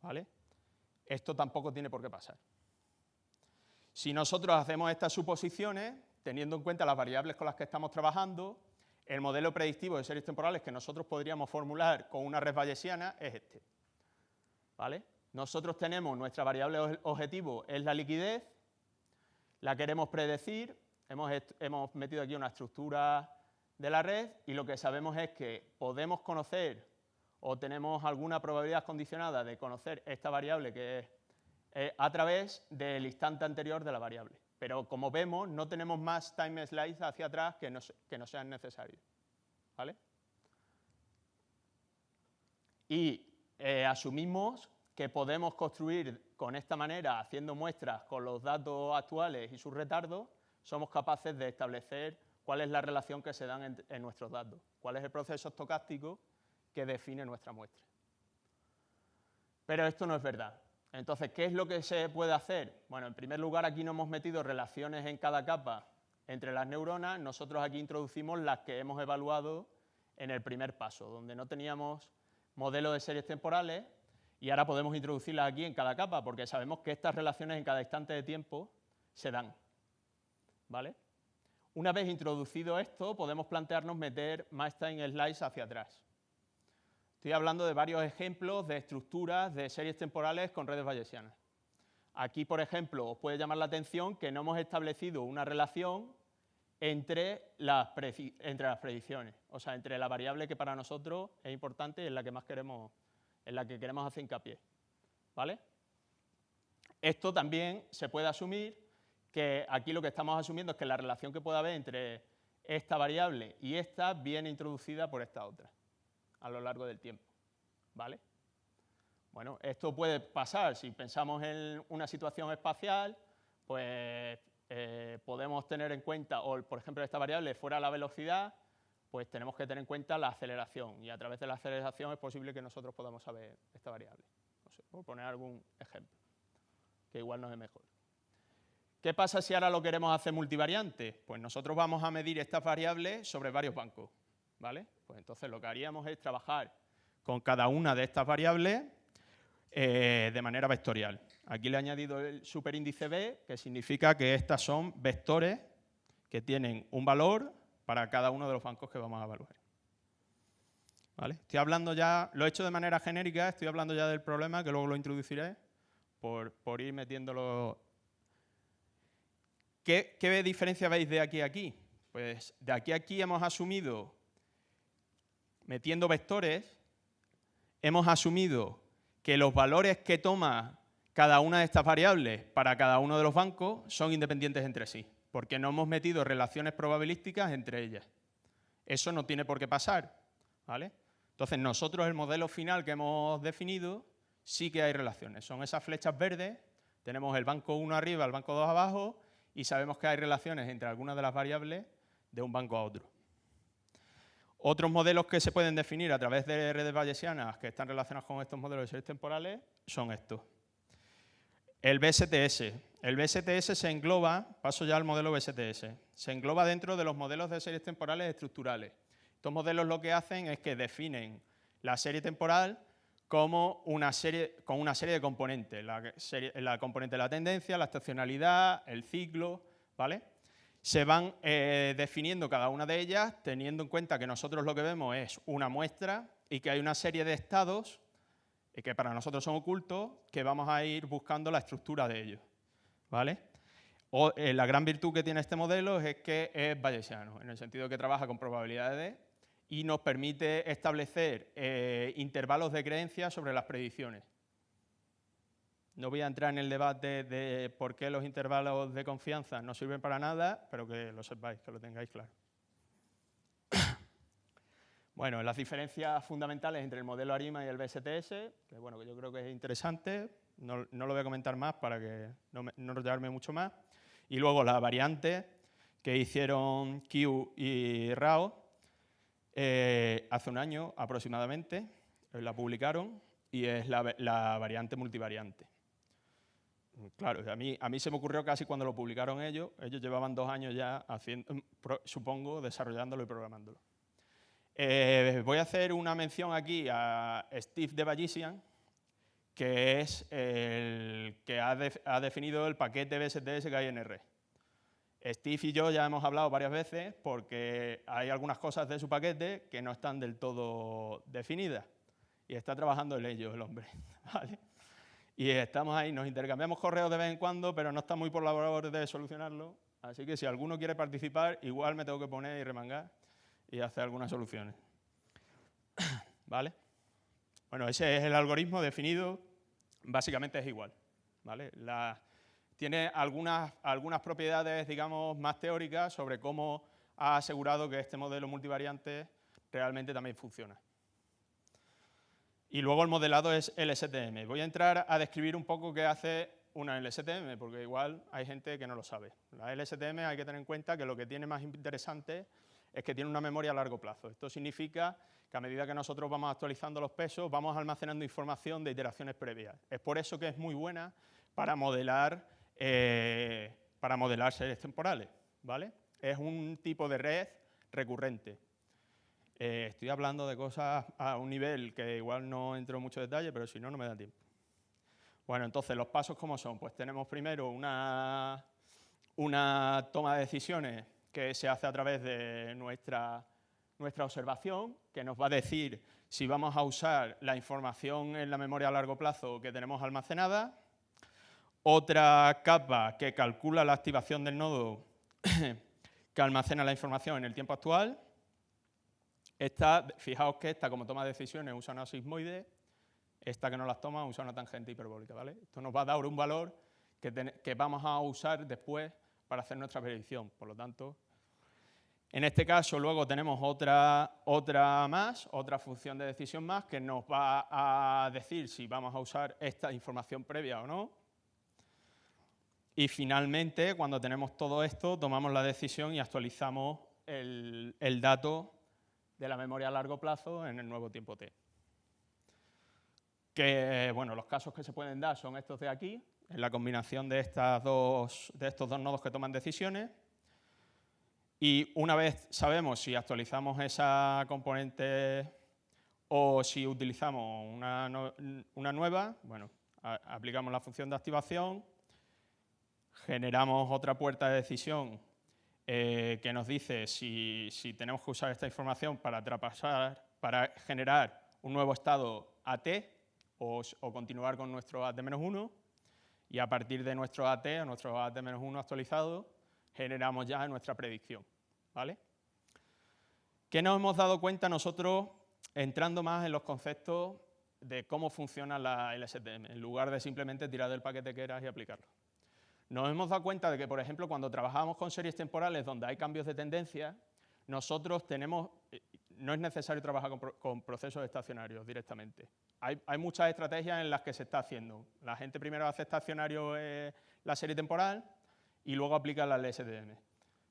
¿Vale? Esto tampoco tiene por qué pasar. Si nosotros hacemos estas suposiciones, teniendo en cuenta las variables con las que estamos trabajando, el modelo predictivo de series temporales que nosotros podríamos formular con una red bayesiana es este. ¿Vale? Nosotros tenemos nuestra variable objetivo, es la liquidez, la queremos predecir, hemos metido aquí una estructura de la red y lo que sabemos es que podemos conocer o tenemos alguna probabilidad condicionada de conocer esta variable que es a través del instante anterior de la variable. Pero como vemos, no tenemos más time slice hacia atrás que no sean necesarios. ¿Vale? Y asumimos que podemos construir con esta manera, haciendo muestras con los datos actuales y sus retardos, somos capaces de establecer cuál es la relación que se dan en nuestros datos, cuál es el proceso estocástico que define nuestra muestra. Pero esto no es verdad. Entonces, ¿qué es lo que se puede hacer? Bueno, en primer lugar, aquí no hemos metido relaciones en cada capa entre las neuronas. Nosotros aquí introducimos las que hemos evaluado en el primer paso, donde no teníamos modelo de series temporales, y ahora podemos introducirlas aquí en cada capa, porque sabemos que estas relaciones en cada instante de tiempo se dan. ¿Vale? Una vez introducido esto, podemos plantearnos meter más time slice hacia atrás. Estoy hablando de varios ejemplos de estructuras de series temporales con redes bayesianas. Aquí, por ejemplo, os puede llamar la atención que no hemos establecido una relación entre las predicciones, o sea, entre la variable que para nosotros es importante y en la que más queremos, en la que queremos hacer hincapié. ¿Vale? Esto también se puede asumir, que aquí lo que estamos asumiendo es que la relación que pueda haber entre esta variable y esta viene introducida por esta otra a lo largo del tiempo. ¿Vale? Bueno, esto puede pasar si pensamos en una situación espacial, pues podemos tener en cuenta, o por ejemplo esta variable fuera la velocidad, pues tenemos que tener en cuenta la aceleración, y a través de la aceleración es posible que nosotros podamos saber esta variable. No sé, por poner algún ejemplo, que igual no es mejor. ¿Qué pasa si ahora lo queremos hacer multivariante? Pues nosotros vamos a medir estas variables sobre varios bancos, ¿vale? Pues entonces lo que haríamos es trabajar con cada una de estas variables de manera vectorial. Aquí le he añadido el superíndice B, que significa que estas son vectores que tienen un valor para cada uno de los bancos que vamos a evaluar. ¿Vale? Estoy hablando ya, lo he hecho de manera genérica, estoy hablando ya del problema, que luego lo introduciré, por ir metiéndolo. ¿Qué diferencia veis de aquí a aquí? Pues de aquí a aquí hemos asumido, metiendo vectores, hemos asumido que los valores que toma cada una de estas variables para cada uno de los bancos son independientes entre sí, porque no hemos metido relaciones probabilísticas entre ellas. Eso no tiene por qué pasar, ¿vale? Entonces, nosotros, el modelo final que hemos definido, sí que hay relaciones. Son esas flechas verdes, tenemos el banco 1 arriba, el banco 2 abajo, y sabemos que hay relaciones entre algunas de las variables de un banco a otro. Otros modelos que se pueden definir a través de redes bayesianas que están relacionados con estos modelos de series temporales son estos. El BSTS. El BSTS se engloba, paso ya al modelo BSTS, se engloba dentro de los modelos de series temporales estructurales. Estos modelos lo que hacen es que definen la serie temporal como con una serie de componentes, la componente de la tendencia, la estacionalidad, el ciclo, ¿vale? Se van definiendo cada una de ellas teniendo en cuenta que nosotros lo que vemos es una muestra y que hay una serie de estados que para nosotros son ocultos que vamos a ir buscando la estructura de ellos, ¿vale? La gran virtud que tiene este modelo es que es bayesiano, en el sentido que trabaja con probabilidades y nos permite establecer intervalos de creencia sobre las predicciones. No voy a entrar en el debate de por qué los intervalos de confianza no sirven para nada, pero que lo sepáis, que lo tengáis claro. Bueno, las diferencias fundamentales entre el modelo ARIMA y el BSTS, que bueno, que yo creo que es interesante, no lo voy a comentar más para que no enrollarme mucho más. Y luego la variante que hicieron Q y Rao hace un año aproximadamente, la publicaron, y es la variante multivariante. Claro, a mí se me ocurrió casi cuando lo publicaron ellos llevaban 2 años ya supongo, desarrollándolo y programándolo. Voy a hacer una mención aquí a Steve de Bayesian, que es el que ha definido el paquete BSTS que hay en R. Steve y yo ya hemos hablado varias veces porque hay algunas cosas de su paquete que no están del todo definidas y está trabajando en ello el hombre, ¿vale? Y estamos ahí, nos intercambiamos correos de vez en cuando, pero no está muy por la labor de solucionarlo, así que si alguno quiere participar, igual me tengo que poner y remangar y hacer algunas soluciones, ¿vale? Bueno, ese es el algoritmo definido, básicamente es igual, ¿vale? Tiene algunas propiedades, digamos, más teóricas sobre cómo ha asegurado que este modelo multivariante realmente también funciona. Y luego el modelado es LSTM. Voy a entrar a describir un poco qué hace una LSTM, porque igual hay gente que no lo sabe. La LSTM hay que tener en cuenta que lo que tiene más interesante es que tiene una memoria a largo plazo. Esto significa que a medida que nosotros vamos actualizando los pesos, vamos almacenando información de iteraciones previas. Es por eso que es muy buena para modelar series temporales, ¿vale? Es un tipo de red recurrente. Estoy hablando de cosas a un nivel que igual no entro en mucho detalle, pero si no, no me da tiempo. Bueno, entonces, ¿los pasos cómo son? Pues tenemos primero una toma de decisiones que se hace a través de nuestra observación, que nos va a decir si vamos a usar la información en la memoria a largo plazo que tenemos almacenada. Otra capa que calcula la activación del nodo que almacena la información en el tiempo actual. Fijaos que esta, como toma de decisiones, usa una sigmoide. Esta que no las toma usa una tangente hiperbólica, ¿vale? Esto nos va a dar un valor que vamos a usar después para hacer nuestra predicción. Por lo tanto, en este caso luego tenemos otra función de decisión más que nos va a decir si vamos a usar esta información previa o no. Y finalmente, cuando tenemos todo esto, tomamos la decisión y actualizamos el dato de la memoria a largo plazo en el nuevo tiempo t. Que, bueno, los casos que se pueden dar son estos de aquí, en la combinación de estos dos nodos que toman decisiones. Y una vez sabemos si actualizamos esa componente o si utilizamos una nueva, bueno, aplicamos la función de activación, generamos otra puerta de decisión que nos dice si tenemos que usar esta información para generar un nuevo estado AT o continuar con nuestro AT-1, y a partir de nuestro AT o nuestro AT-1 actualizado, generamos ya nuestra predicción, ¿vale? ¿Qué nos hemos dado cuenta nosotros entrando más en los conceptos de cómo funciona la LSTM, en lugar de simplemente tirar del paquete que era y aplicarlo? Nos hemos dado cuenta de que, por ejemplo, cuando trabajamos con series temporales donde hay cambios de tendencia, nosotros no es necesario trabajar con procesos estacionarios directamente. Hay muchas estrategias en las que se está haciendo. La gente primero hace estacionario la serie temporal y luego aplica la LSTM.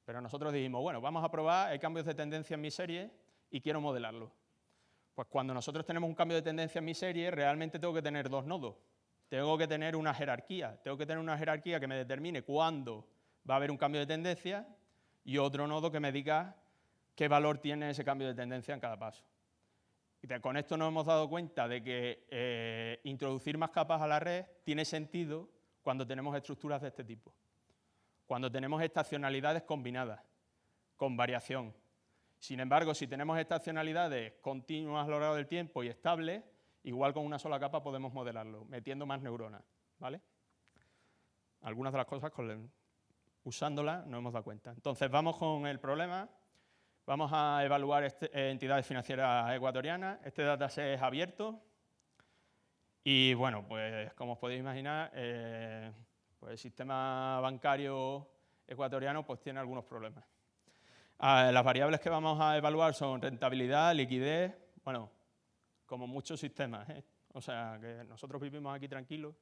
Pero nosotros dijimos, bueno, vamos a probar, hay cambios de tendencia en mi serie y quiero modelarlo. Pues cuando nosotros tenemos un cambio de tendencia en mi serie, realmente tengo que tener dos nodos. Tengo que tener una jerarquía. Tengo que tener una jerarquía que me determine cuándo va a haber un cambio de tendencia y otro nodo que me diga qué valor tiene ese cambio de tendencia en cada paso. Y con esto nos hemos dado cuenta de que introducir más capas a la red tiene sentido cuando tenemos estructuras de este tipo. Cuando tenemos estacionalidades combinadas, con variación. Sin embargo, si tenemos estacionalidades continuas a lo largo del tiempo y estables, igual con una sola capa podemos modelarlo, metiendo más neuronas, ¿vale? Algunas de las cosas usándolas nos hemos dado cuenta. Entonces, vamos con el problema. Vamos a evaluar entidades financieras ecuatorianas. Este dataset es abierto. Y, bueno, pues como os podéis imaginar, pues el sistema bancario ecuatoriano pues, tiene algunos problemas. Las variables que vamos a evaluar son rentabilidad, liquidez, bueno, como muchos sistemas, ¿eh? O sea, que nosotros vivimos aquí tranquilos,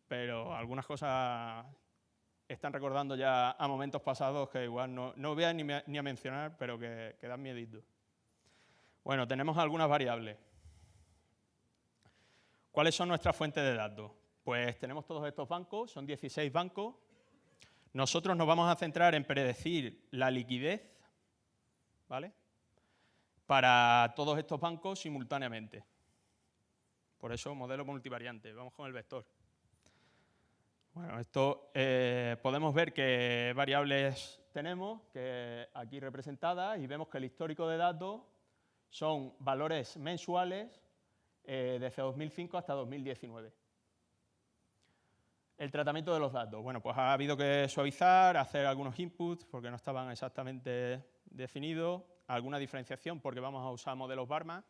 pero algunas cosas están recordando ya a momentos pasados que igual no voy a ni a mencionar, pero que dan miedito. Bueno, tenemos algunas variables. ¿Cuáles son nuestras fuentes de datos? Pues tenemos todos estos bancos, son 16 bancos. Nosotros nos vamos a centrar en predecir la liquidez, ¿vale?, para todos estos bancos simultáneamente. Por eso, modelo multivariante. Vamos con el vector. Bueno, esto podemos ver qué variables tenemos que aquí representadas y vemos que el histórico de datos son valores mensuales desde 2005 hasta 2019. El tratamiento de los datos. Bueno, pues ha habido que suavizar, hacer algunos inputs porque no estaban exactamente definidos, alguna diferenciación porque vamos a usar modelos Barma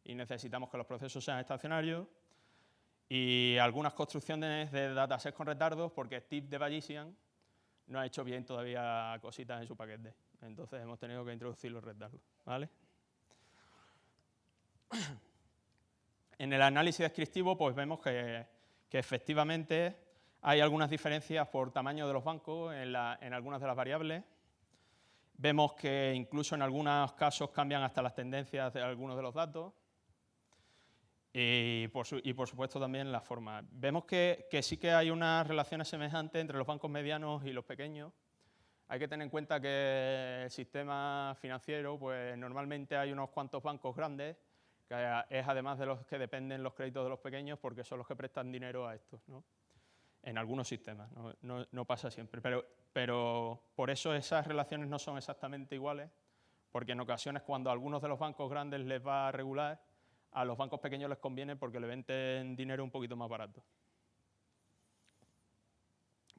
y necesitamos que los procesos sean estacionarios, y algunas construcciones de datasets con retardos porque Steve de Bayesian no ha hecho bien todavía cositas en su paquete. Entonces hemos tenido que introducir los retardos, ¿vale? En el análisis descriptivo pues vemos que efectivamente hay algunas diferencias por tamaño de los bancos en algunas de las variables. Vemos que incluso en algunos casos cambian hasta las tendencias de algunos de los datos. Y por supuesto también la forma. Vemos que sí que hay unas relaciones semejantes entre los bancos medianos y los pequeños. Hay que tener en cuenta que el sistema financiero, pues normalmente hay unos cuantos bancos grandes, que es además de los que dependen los créditos de los pequeños, porque son los que prestan dinero a estos, ¿no? En algunos sistemas, no pasa siempre. Pero por eso esas relaciones no son exactamente iguales, porque en ocasiones cuando a algunos de los bancos grandes les va a regular, a los bancos pequeños les conviene porque le venden dinero un poquito más barato.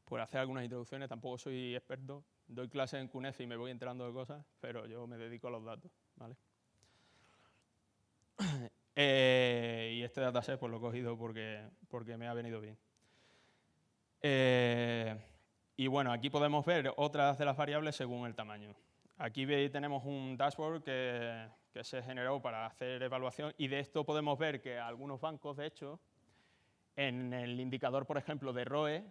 Por hacer algunas introducciones, tampoco soy experto, doy clases en CUNEF y me voy enterando de cosas, pero yo me dedico a los datos, ¿vale? Y este dataset pues lo he cogido porque me ha venido bien. Y bueno, aquí podemos ver otras de las variables según el tamaño. Aquí tenemos un dashboard que se generó para hacer evaluación, y de esto podemos ver que algunos bancos, de hecho, en el indicador, por ejemplo, de ROE,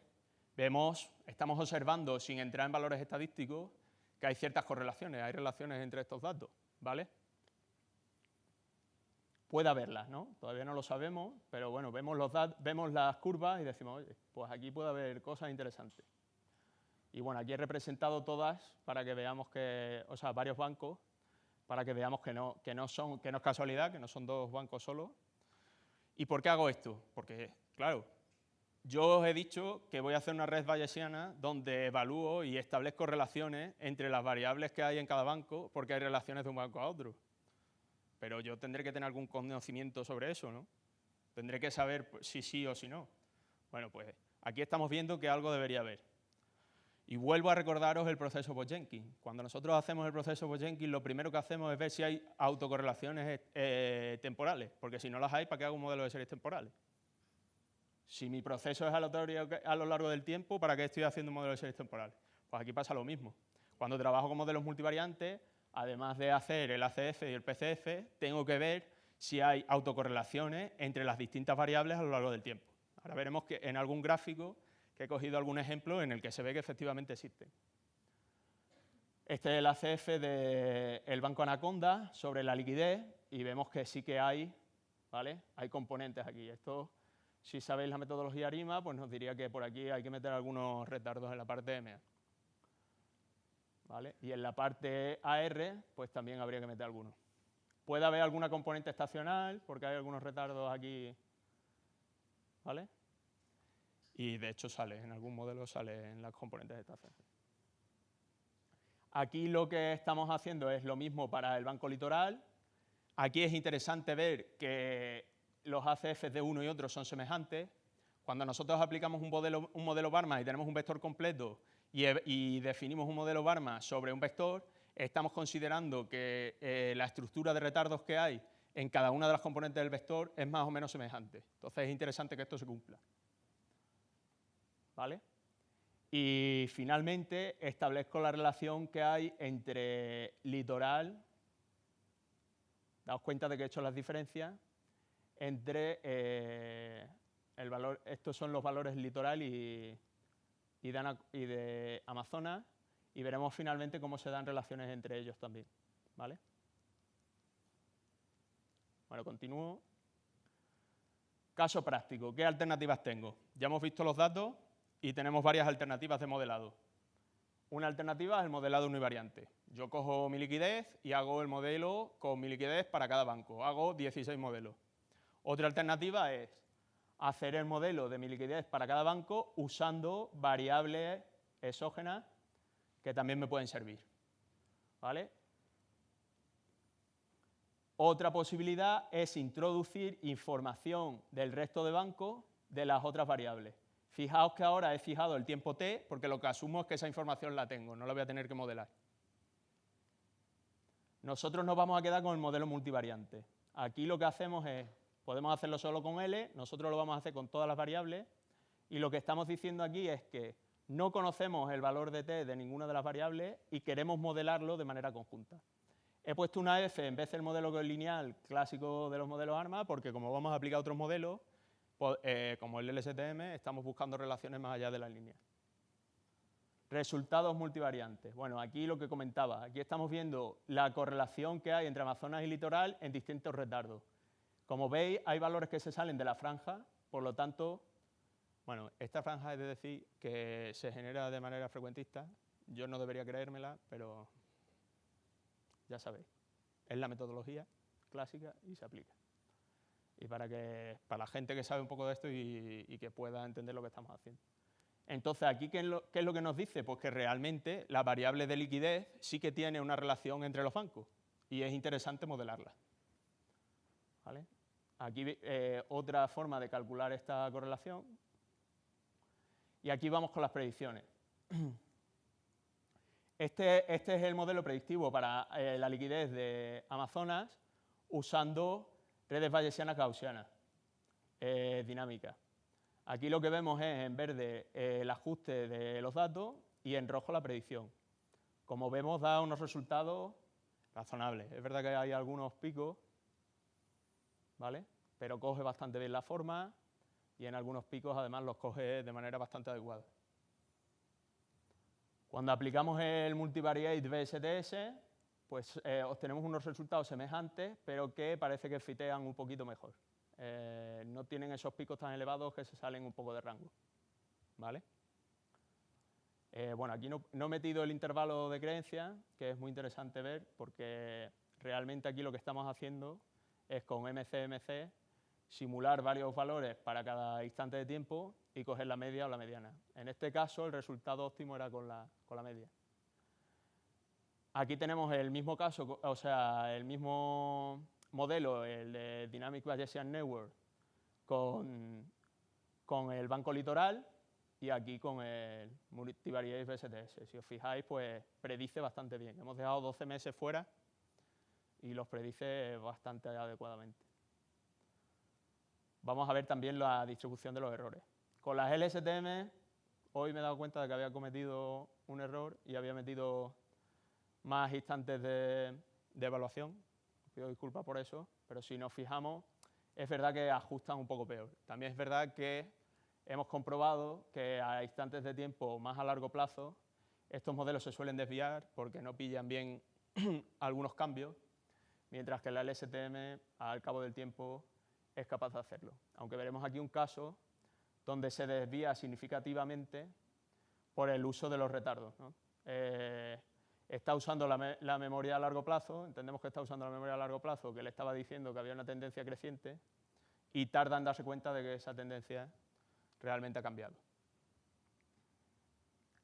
estamos observando, sin entrar en valores estadísticos, que hay ciertas correlaciones, hay relaciones entre estos datos, ¿vale? pueda verlas, ¿no? Todavía no lo sabemos, pero bueno, vemos las curvas y decimos, oye, pues aquí puede haber cosas interesantes. Y bueno, aquí he representado todas para que veamos que, o sea, varios bancos, para que veamos que no es casualidad, que no son dos bancos solos. ¿Y por qué hago esto? Porque, claro, yo os he dicho que voy a hacer una red bayesiana donde evalúo y establezco relaciones entre las variables que hay en cada banco, porque hay relaciones de un banco a otro. Pero yo tendré que tener algún conocimiento sobre eso, ¿no? Tendré que saber si sí o si no. Bueno, pues aquí estamos viendo que algo debería haber. Y vuelvo a recordaros el proceso Bose-Jenkins. Cuando nosotros hacemos el proceso Bose-Jenkins, lo primero que hacemos es ver si hay autocorrelaciones temporales, porque si no las hay, ¿para qué hago un modelo de series temporales? Si mi proceso es aleatorio a lo largo del tiempo, ¿para qué estoy haciendo un modelo de series temporales? Pues aquí pasa lo mismo. Cuando trabajo con modelos multivariantes, además de hacer el ACF y el PCF, tengo que ver si hay autocorrelaciones entre las distintas variables a lo largo del tiempo. Ahora veremos que en algún gráfico que he cogido algún ejemplo en el que se ve que efectivamente existen. Este es el ACF del Banco Anaconda sobre la liquidez y vemos que sí que hay, ¿vale? Hay componentes aquí. Esto, si sabéis la metodología ARIMA, pues nos diría que por aquí hay que meter algunos retardos en la parte EMEA. ¿Vale? Y en la parte AR, pues también habría que meter algunos. Puede haber alguna componente estacional, porque hay algunos retardos aquí, ¿vale? Y de hecho en algún modelo salen las componentes estacionales. Aquí lo que estamos haciendo es lo mismo para el Banco Litoral. Aquí es interesante ver que los ACFs de uno y otro son semejantes. Cuando nosotros aplicamos un modelo Barma y tenemos un vector completo y definimos un modelo Barma sobre un vector, estamos considerando que la estructura de retardos que hay en cada una de las componentes del vector es más o menos semejante. Entonces es interesante que esto se cumpla. ¿Vale? Y finalmente establezco la relación que hay entre litoral, daos cuenta de que he hecho las diferencias, entre el valor, estos son los valores litoral y de Amazonas, y veremos finalmente cómo se dan relaciones entre ellos también. ¿Vale? Bueno, continúo. Caso práctico, ¿qué alternativas tengo? Ya hemos visto los datos y tenemos varias alternativas de modelado. Una alternativa es el modelado univariante. Yo cojo mi liquidez y hago el modelo con mi liquidez para cada banco. Hago 16 modelos. Otra alternativa es hacer el modelo de mi liquidez para cada banco usando variables exógenas que también me pueden servir. ¿Vale? Otra posibilidad es introducir información del resto de bancos de las otras variables. Fijaos que ahora he fijado el tiempo t porque lo que asumo es que esa información la tengo, no la voy a tener que modelar. Nosotros nos vamos a quedar con el modelo multivariante. Aquí lo que hacemos es, podemos hacerlo solo con L, nosotros lo vamos a hacer con todas las variables, y lo que estamos diciendo aquí es que no conocemos el valor de t de ninguna de las variables y queremos modelarlo de manera conjunta. He puesto una F en vez del modelo lineal clásico de los modelos ARMA porque como vamos a aplicar otros modelos, como el LSTM, estamos buscando relaciones más allá de la línea. Resultados multivariantes. Bueno, aquí lo que comentaba, aquí estamos viendo la correlación que hay entre Amazonas y litoral en distintos retardos. Como veis, hay valores que se salen de la franja, por lo tanto, bueno, esta franja es de decir que se genera de manera frecuentista. Yo no debería creérmela, pero ya sabéis, es la metodología clásica y se aplica. Y para la gente que sabe un poco de esto y que pueda entender lo que estamos haciendo. Entonces, aquí, ¿qué es lo que nos dice? Pues que realmente la variable de liquidez sí que tiene una relación entre los bancos y es interesante modelarla. ¿Vale? Aquí otra forma de calcular esta correlación. Y aquí vamos con las predicciones. Este es el modelo predictivo para la liquidez de Amazonas usando redes bayesianas gaussianas dinámicas. Aquí lo que vemos es en verde el ajuste de los datos y en rojo la predicción. Como vemos, da unos resultados razonables. Es verdad que hay algunos picos, ¿vale? Pero coge bastante bien la forma y en algunos picos además los coge de manera bastante adecuada. Cuando aplicamos el multivariate BSTS, pues obtenemos unos resultados semejantes, pero que parece que fitean un poquito mejor. No tienen esos picos tan elevados que se salen un poco de rango, ¿vale? Bueno, aquí no he metido el intervalo de creencia, que es muy interesante ver, porque realmente aquí lo que estamos haciendo es con MCMC simular varios valores para cada instante de tiempo y coger la media o la mediana. En este caso, el resultado óptimo era con la media. Aquí tenemos el mismo caso, o sea, el mismo modelo, el de Dynamic Bayesian Network, con el Banco Litoral y aquí con el Multivariate BSTS. Si os fijáis, pues predice bastante bien. Hemos dejado 12 meses fuera y los predice bastante adecuadamente. Vamos a ver también la distribución de los errores. Con las LSTM, hoy me he dado cuenta de que había cometido un error y había metido más instantes de evaluación. Pido disculpas por eso, pero si nos fijamos, es verdad que ajustan un poco peor. También es verdad que hemos comprobado que a instantes de tiempo más a largo plazo, estos modelos se suelen desviar porque no pillan bien algunos cambios, mientras que la LSTM, al cabo del tiempo, es capaz de hacerlo. Aunque veremos aquí un caso donde se desvía significativamente por el uso de los retardos, ¿no? Está usando la memoria a largo plazo, entendemos que está usando la memoria a largo plazo, que le estaba diciendo que había una tendencia creciente, y tarda en darse cuenta de que esa tendencia realmente ha cambiado.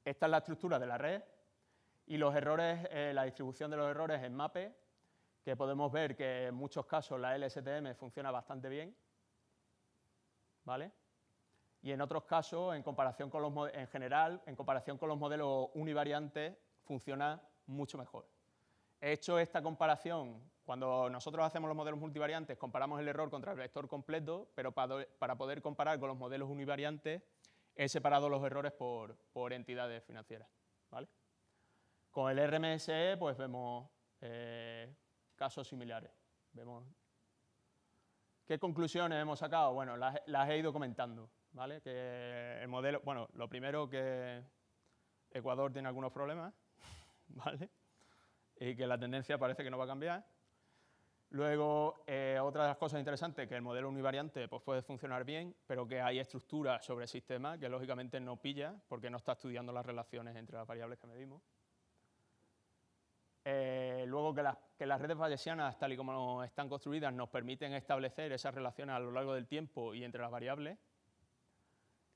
Esta es la estructura de la red y los errores, la distribución de los errores en MAPE, que podemos ver que en muchos casos la LSTM funciona bastante bien, ¿vale? Y en otros casos, en comparación con en general, en comparación con los modelos univariantes, funciona mucho mejor. He hecho esta comparación, cuando nosotros hacemos los modelos multivariantes, comparamos el error contra el vector completo, pero para poder comparar con los modelos univariantes, he separado los errores por entidades financieras, ¿vale? Con el RMSE, pues vemos casos similares. ¿Qué conclusiones hemos sacado? Bueno, las he ido comentando, ¿vale? Que el modelo, bueno, lo primero que Ecuador tiene algunos problemas, ¿vale? Y que la tendencia parece que no va a cambiar. Luego, otra de las cosas interesantes, que el modelo univariante pues, puede funcionar bien, pero que hay estructuras sobre el sistema que lógicamente no pilla porque no está estudiando las relaciones entre las variables que medimos. Luego que las redes bayesianas, tal y como están construidas, nos permiten establecer esas relaciones a lo largo del tiempo y entre las variables,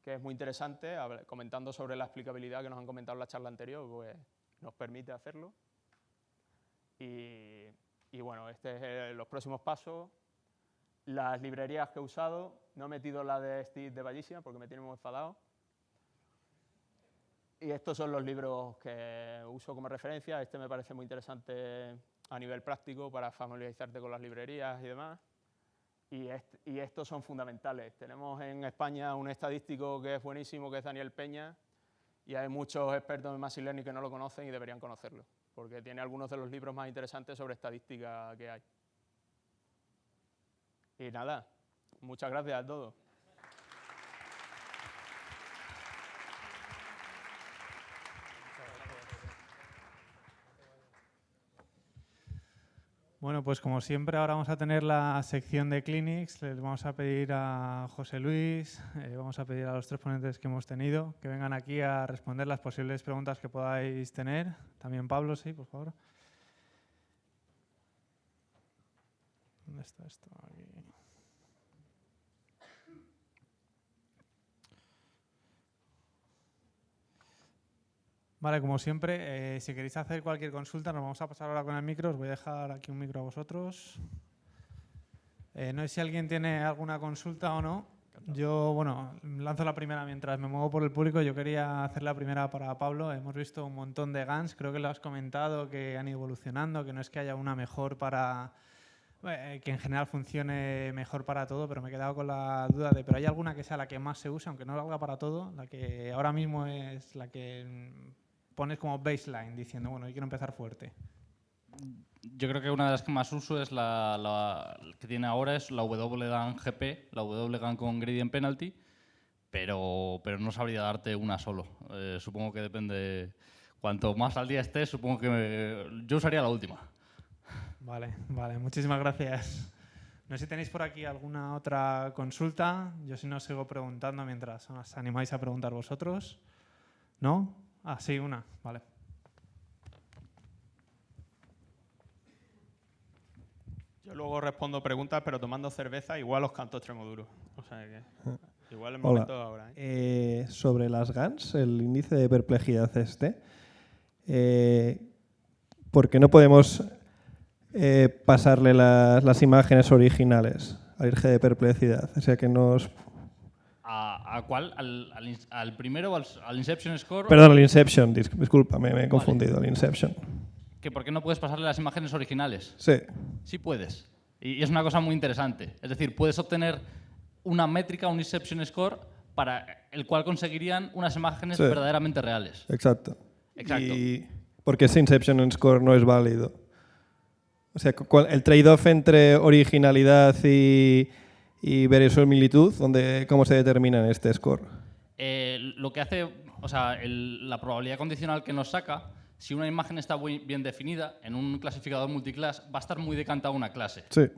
que es muy interesante, comentando sobre la explicabilidad que nos han comentado en la charla anterior, pues nos permite hacerlo. Y bueno, los próximos pasos. Las librerías que he usado, no he metido la de Steve de Bayesian porque me tiene muy enfadado. Y estos son los libros que uso como referencia. Este me parece muy interesante a nivel práctico para familiarizarte con las librerías y demás. Y estos son fundamentales. Tenemos en España un estadístico que es buenísimo, que es Daniel Peña, y hay muchos expertos en Machine Learning que no lo conocen y deberían conocerlo, porque tiene algunos de los libros más interesantes sobre estadística que hay. Y nada, muchas gracias a todos. Bueno, pues como siempre ahora vamos a tener la sección de Clinics. Les vamos a pedir a José Luis, vamos a pedir a los tres ponentes que hemos tenido que vengan aquí a responder las posibles preguntas que podáis tener. También Pablo, sí, por favor. ¿Dónde está esto? Aquí. Vale, como siempre, si queréis hacer cualquier consulta, nos vamos a pasar ahora con el micro. Os voy a dejar aquí un micro a vosotros. No sé si alguien tiene alguna consulta o no. Yo, bueno, lanzo la primera mientras me muevo por el público. Yo quería hacer la primera para Pablo. Hemos visto un montón de GANs, creo que lo has comentado, que han ido evolucionando, que no es que haya una mejor para... que en general funcione mejor para todo, pero me he quedado con la duda de, ¿pero hay alguna que sea la que más se usa, aunque no valga para todo, la que ahora mismo es la que pones como baseline, diciendo, bueno, yo quiero empezar fuerte? Yo creo que una de las que más uso es la que tiene ahora, es la WGAN GP, la WGAN con Gradient Penalty, pero no sabría darte una solo. Supongo que depende, cuanto más al día estés, supongo que yo usaría la última. Vale, vale, muchísimas gracias. No sé si tenéis por aquí alguna otra consulta. Yo si no sigo preguntando mientras os animáis a preguntar vosotros. ¿No? Ah, sí, una. Vale. Yo luego respondo preguntas, pero tomando cerveza, igual os canto Extremoduro. O sea que igual el Hola. momento ahora. Sobre las GANs, el índice de perplejidad ¿por qué no podemos pasarle las imágenes originales al índice de perplejidad? O sea, que nos... ¿A cuál? ¿Al primero o al Inception Score? Perdón, el Inception, disculpa, me he confundido, el Inception. ¿Que por qué no puedes pasarle las imágenes originales? Sí, Sí puedes. Y es una cosa muy interesante. Es decir, puedes obtener una métrica, un Inception Score, para el cual conseguirían unas imágenes Sí. verdaderamente reales. exacto. Exacto. ¿Y por qué ese Inception Score no es válido? O sea, el trade-off entre originalidad y verosimilitud, ¿cómo se determina en este score? Lo que hace, o sea, la probabilidad condicional que nos saca, si una imagen está muy bien definida, en un clasificador multiclass va a estar muy decantada una clase. Sí,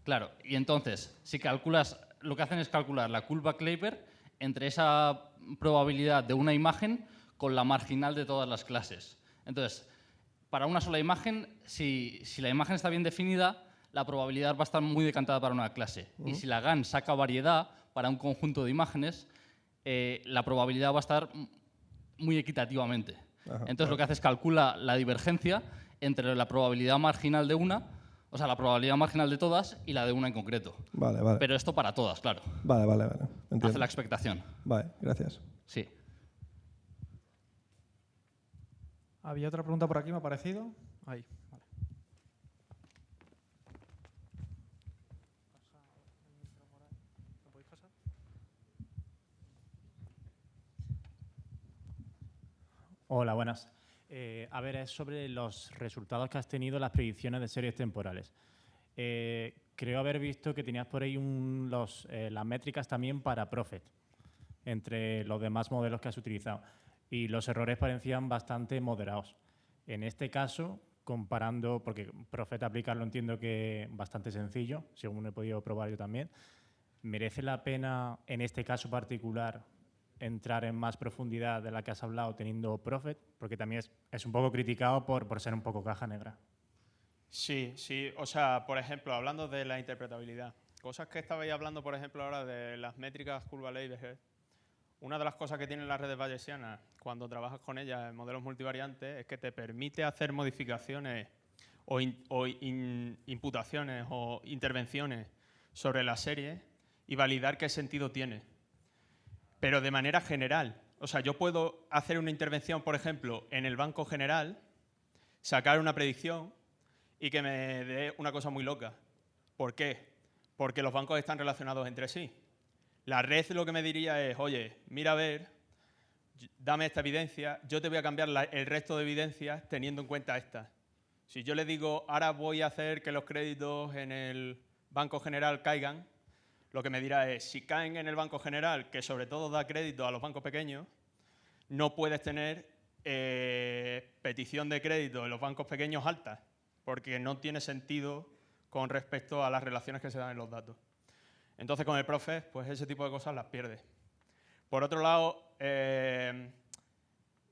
Claro, y entonces, si calculas, lo que hacen es calcular la curva Kleiber entre esa probabilidad de una imagen con la marginal de todas las clases. Entonces, para una sola imagen, si la imagen está bien definida, la probabilidad va a estar muy decantada para una clase. Y si la GAN saca variedad para un conjunto de imágenes, la probabilidad va a estar muy equitativamente. Ajá, Entonces, lo que hace es calcula la divergencia entre la probabilidad marginal de una, o sea, la probabilidad marginal de todas y la de una en concreto. vale. Pero esto para todas, claro. Vale, entiendo. Hace la expectación. Vale, gracias. Sí. ¿Había otra pregunta por aquí? ¿Me ha parecido? Ahí. Vale. Hola, buenas. A ver, es sobre los resultados que has tenido en las predicciones de series temporales. Creo haber visto que tenías por ahí las métricas también para Prophet, entre los demás modelos que has utilizado. Y los errores parecían bastante moderados. En este caso, comparando, porque Prophet aplicarlo entiendo que bastante sencillo, según he podido probar yo también, ¿merece la pena, en este caso particular, entrar en más profundidad de la que has hablado teniendo Prophet? Porque también es un poco criticado por ser un poco caja negra. Sí, sí. O sea, por ejemplo, hablando de la interpretabilidad, cosas que estabais hablando, por ejemplo, ahora de las métricas curva Leiberger, una de las cosas que tienen las redes bayesianas cuando trabajas con ellas en modelos multivariantes es que te permite hacer modificaciones o imputaciones o intervenciones sobre la serie y validar qué sentido tiene. Pero de manera general. O sea, yo puedo hacer una intervención, por ejemplo, en el banco general, sacar una predicción y que me dé una cosa muy loca. ¿Por qué? Porque los bancos están relacionados entre sí. La red lo que me diría es, oye, mira a ver, dame esta evidencia, yo te voy a cambiar el resto de evidencias teniendo en cuenta esta. Si yo le digo, ahora voy a hacer que los créditos en el Banco General caigan, lo que me dirá es, si caen en el Banco General, que sobre todo da crédito a los bancos pequeños, no puedes tener petición de crédito en los bancos pequeños altas, porque no tiene sentido con respecto a las relaciones que se dan en los datos. Entonces, con el Prophet, pues ese tipo de cosas las pierdes. Por otro lado,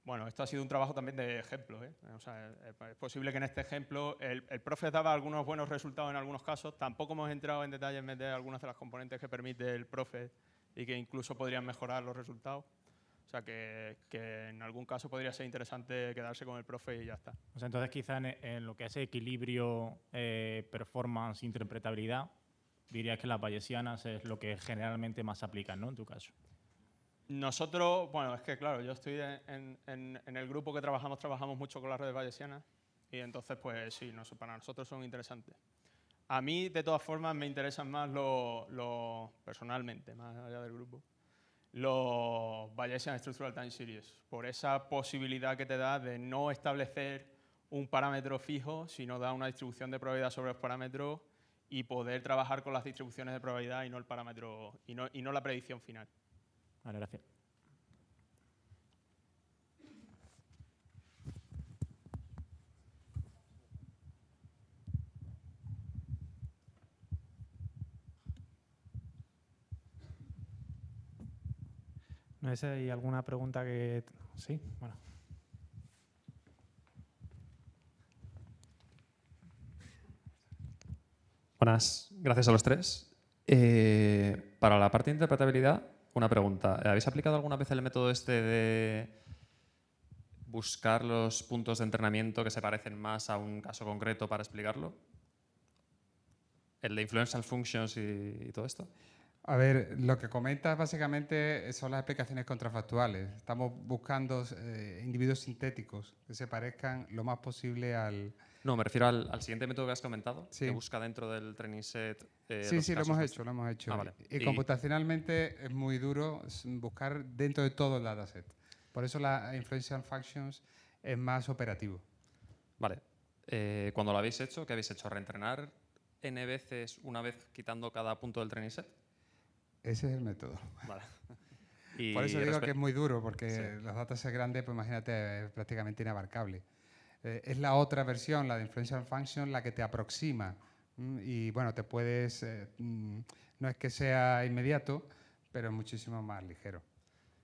bueno, esto ha sido un trabajo también de ejemplo, ¿eh? O sea, es posible que en este ejemplo el Prophet daba algunos buenos resultados en algunos casos. Tampoco hemos entrado en detalle en meter algunas de las componentes que permite el Prophet y que incluso podrían mejorar los resultados. O sea, que en algún caso podría ser interesante quedarse con el Prophet y ya está. O sea, entonces quizá en lo que es equilibrio, performance, interpretabilidad, dirías que las bayesianas es lo que generalmente más aplican, ¿no? En tu caso. Nosotros, bueno, es que claro, yo estoy en el grupo que trabajamos mucho con las redes bayesianas y entonces, pues sí, para nosotros son interesantes. A mí, de todas formas, me interesan más personalmente, más allá del grupo, los Bayesian Structural Time Series, por esa posibilidad que te da de no establecer un parámetro fijo, sino da una distribución de probabilidad sobre los parámetros y poder trabajar con las distribuciones de probabilidad y no el parámetro y no la predicción final. Vale, gracias. No sé si hay alguna pregunta que... Sí, bueno. Buenas, gracias a los tres. Para la parte de interpretabilidad, una pregunta. ¿Habéis aplicado alguna vez el método este de buscar los puntos de entrenamiento que se parecen más a un caso concreto para explicarlo? ¿El de influential functions y todo esto? A ver, lo que comentas básicamente son las explicaciones contrafactuales. Estamos buscando individuos sintéticos que se parezcan lo más posible al... No, me refiero al siguiente método que has comentado, Sí. que busca dentro del training set. Sí, los sí, lo casos hemos de hecho, lo hemos hecho. Ah, vale. Y computacionalmente es muy duro buscar dentro de todo el dataset. Por eso la influential functions es más operativo. Vale. Cuando lo habéis hecho, ¿qué habéis hecho? ¿Reentrenar n veces una vez quitando cada punto del training set? Ese es el método. Vale. Y Por eso digo que es muy duro, porque Sí. los datasets grandes, pues imagínate, es prácticamente inabarcable. Es la otra versión, la de influential function, la que te aproxima. Y bueno, te puedes... no es que sea inmediato, pero es muchísimo más ligero.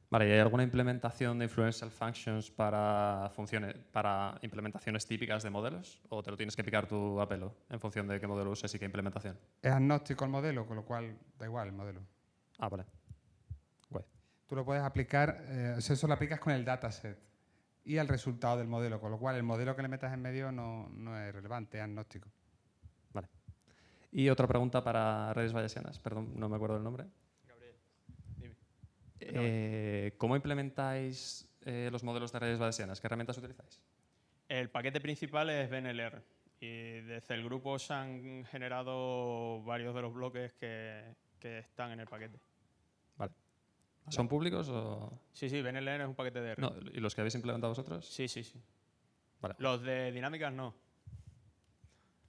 Vale, ¿y hay alguna implementación de influential functions para implementaciones típicas de modelos? ¿O te lo tienes que picar tú a pelo en función de qué modelo uses y qué implementación? Es agnóstico el modelo, con lo cual da igual el modelo. Ah, vale. Guay. Tú lo puedes aplicar, o sea, eso lo aplicas con el dataset y al resultado del modelo, con lo cual el modelo que le metas en medio no es relevante, es agnóstico. Vale. Y otra pregunta para redes bayesianas. Perdón, no me acuerdo el nombre. Gabriel, dime. ¿Cómo implementáis los modelos de redes bayesianas? ¿Qué herramientas utilizáis? El paquete principal es BNLR y desde el grupo se han generado varios de los bloques que están en el paquete. Vale. ¿Son públicos o...? Sí, BNLR es un paquete de R. No, ¿y los que habéis implementado vosotros? Sí. Vale. Los de dinámicas no.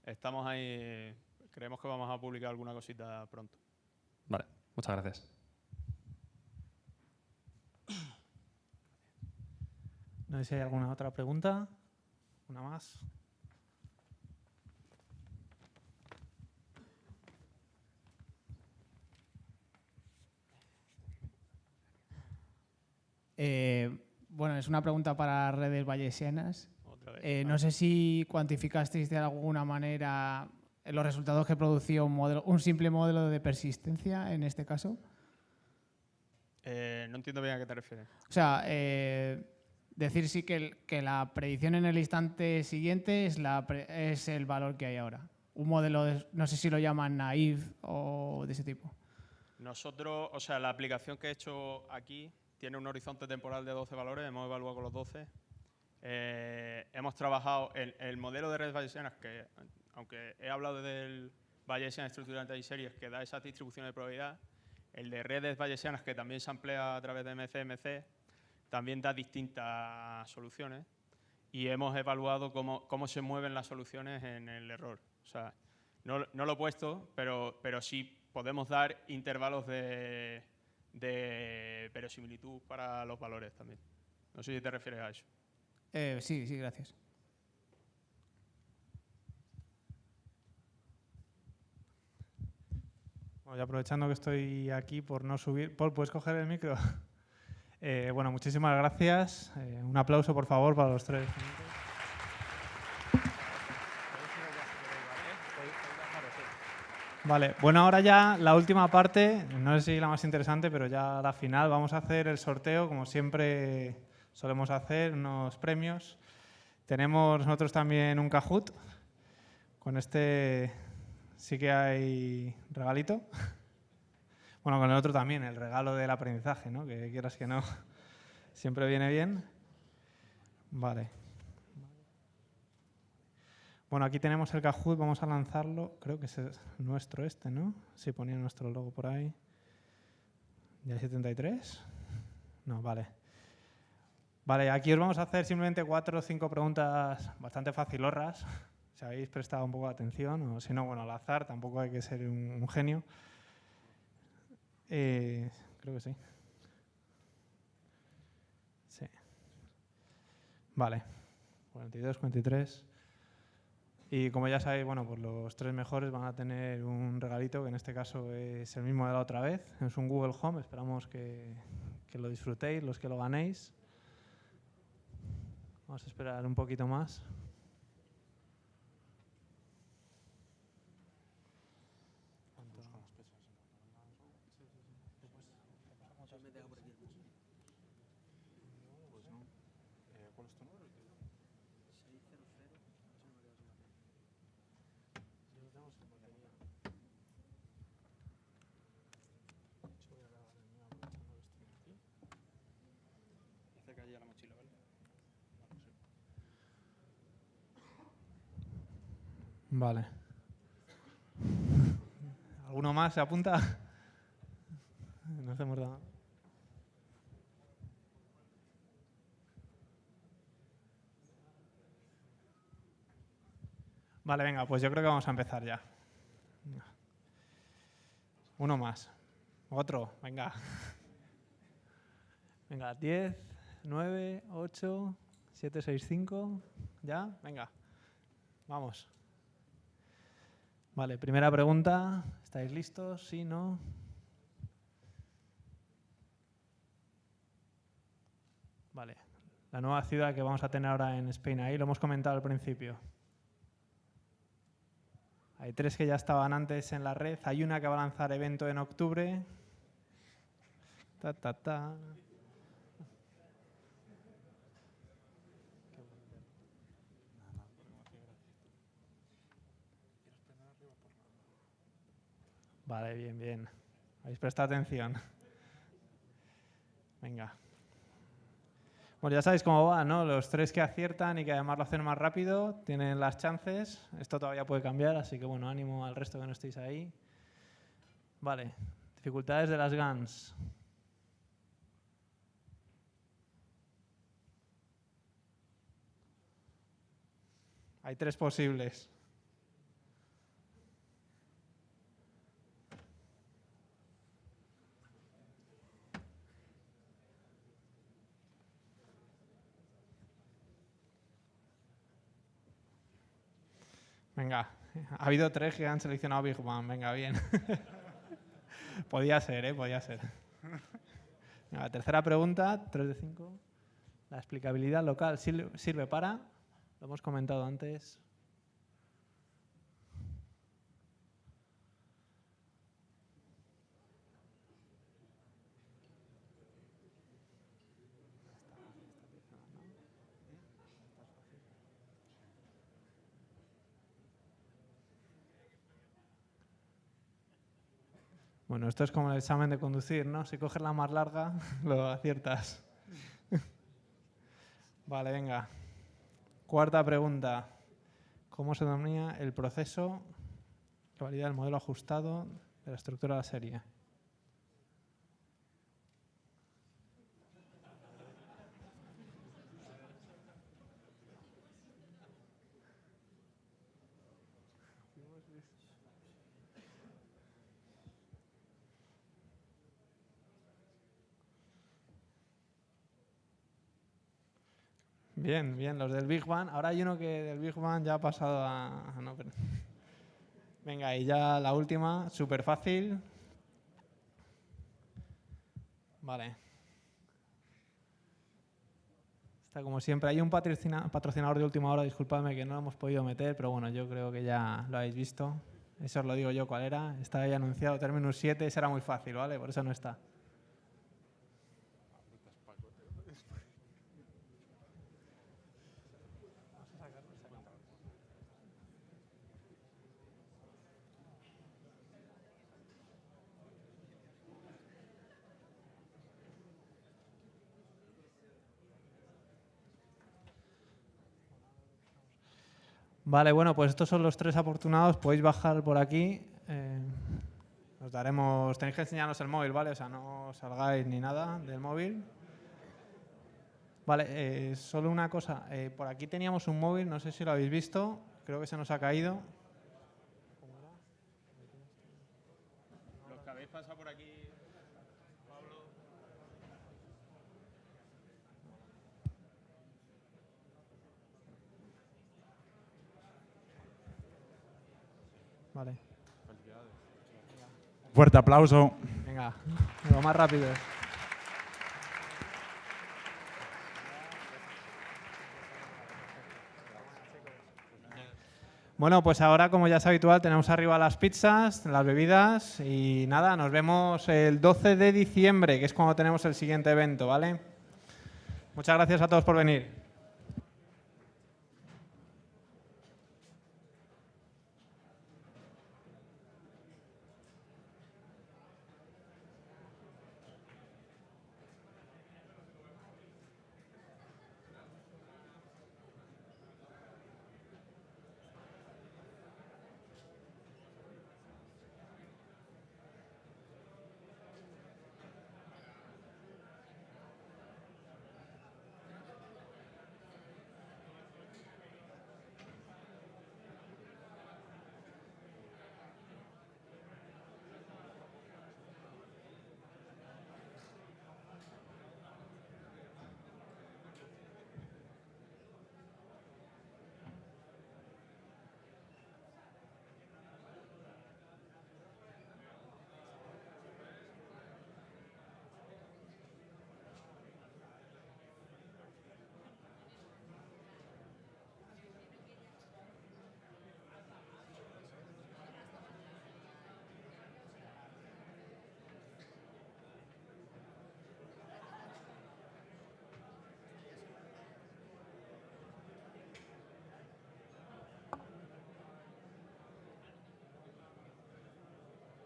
Estamos ahí, creemos que vamos a publicar alguna cosita pronto. Vale, muchas gracias. No sé si hay alguna otra pregunta. ¿Una más? Bueno, es una pregunta para redes bayesianas. Otra vez. No sé si cuantificasteis de alguna manera los resultados que producía un simple modelo de persistencia en este caso. No entiendo bien a qué te refieres. O sea, decir sí que la predicción en el instante siguiente es el valor que hay ahora. Un modelo, no sé si lo llaman naive o de ese tipo. Nosotros, o sea, la aplicación que he hecho aquí tiene un horizonte temporal de 12 valores, hemos evaluado con los 12. Hemos trabajado el modelo de redes bayesianas, que aunque he hablado del Bayesian Structural Anti-Series, que da esas distribuciones de probabilidad, el de redes bayesianas, que también se emplea a través de MCMC, también da distintas soluciones y hemos evaluado cómo se mueven las soluciones en el error. O sea, no lo he puesto, pero sí podemos dar intervalos de verosimilitud para los valores también. No sé si te refieres a eso. Sí, gracias. Bueno, y aprovechando que estoy aquí por no subir... Paul, ¿puedes coger el micro? Bueno, muchísimas gracias. Un aplauso, por favor, para los tres. Vale, bueno, ahora ya la última parte, no sé si la más interesante, pero ya la final. Vamos a hacer el sorteo, como siempre solemos hacer, unos premios. Tenemos nosotros también un Kahoot. Con este sí que hay regalito. Bueno, con el otro también, el regalo del aprendizaje, ¿no? Que quieras que no, siempre viene bien. Vale. Bueno, aquí tenemos el Kahoot, vamos a lanzarlo. Creo que es nuestro este, ¿no? Sí, ponía nuestro logo por ahí. ¿Ya hay 73? No, vale. Vale, aquí os vamos a hacer simplemente 4 o 5 preguntas bastante facilorras. Si habéis prestado un poco de atención, o si no, bueno, al azar, tampoco hay que ser un genio. Creo que sí. Sí. Vale. 42, 43. Y como ya sabéis, bueno, pues los 3 mejores van a tener un regalito, que en este caso es el mismo de la otra vez. Es un Google Home, esperamos que que lo disfrutéis, los que lo ganéis. Vamos a esperar un poquito más. Vale. ¿Alguno más se apunta? No hacemos nada. Vale, venga, pues yo creo que vamos a empezar ya. Uno más. Otro, venga. Venga, 10, 9, 8, 7, 6, 5. ¿Ya? Venga. Vamos. Vale, primera pregunta. ¿Estáis listos? ¿Sí? ¿No? Vale. La nueva ciudad que vamos a tener ahora en Spain ahí, lo hemos comentado al principio. Hay 3 que ya estaban antes en la red. Hay una que va a lanzar evento en octubre. Vale, bien, bien. ¿Habéis prestado atención? Venga. Bueno, ya sabéis cómo va, ¿no? Los 3 que aciertan y que además lo hacen más rápido tienen las chances. Esto todavía puede cambiar, así que bueno, ánimo al resto que no estéis ahí. Vale. Dificultades de las GANs. Hay 3 posibles. Venga, ha habido 3 que han seleccionado Big Bang. Venga, bien. Podía ser, podía ser. Venga, tercera pregunta, 3 de 5. La explicabilidad local sirve para... Lo hemos comentado antes. Bueno, esto es como el examen de conducir, ¿no? Si coges la más larga, lo aciertas. Vale, venga. Cuarta pregunta. ¿Cómo se denomina el proceso que valida el modelo ajustado de la estructura de la serie? Bien, bien, los del Big Bang. Ahora hay uno que del Big Bang ya ha pasado a... No, pero... Venga, y ya la última, súper fácil. Vale. Está como siempre. Hay un patrocinador de última hora, disculpadme que no lo hemos podido meter, pero bueno, yo creo que ya lo habéis visto. Eso os lo digo yo cuál era. Está ahí anunciado, Terminus 7, ese era muy fácil, ¿vale? Por eso no está. Vale, bueno, pues estos son los 3 afortunados. Podéis bajar por aquí. Os daremos... Tenéis que enseñarnos el móvil, ¿vale? O sea, no salgáis ni nada del móvil. Vale, solo una cosa. Por aquí teníamos un móvil, no sé si lo habéis visto. Creo que se nos ha caído. Los que habéis pasado por aquí... Pablo... Vale. Fuerte aplauso. Venga, lo más rápido. Bueno, pues ahora, como ya es habitual, tenemos arriba las pizzas, las bebidas y nada, nos vemos el 12 de diciembre, que es cuando tenemos el siguiente evento, ¿vale? Muchas gracias a todos por venir.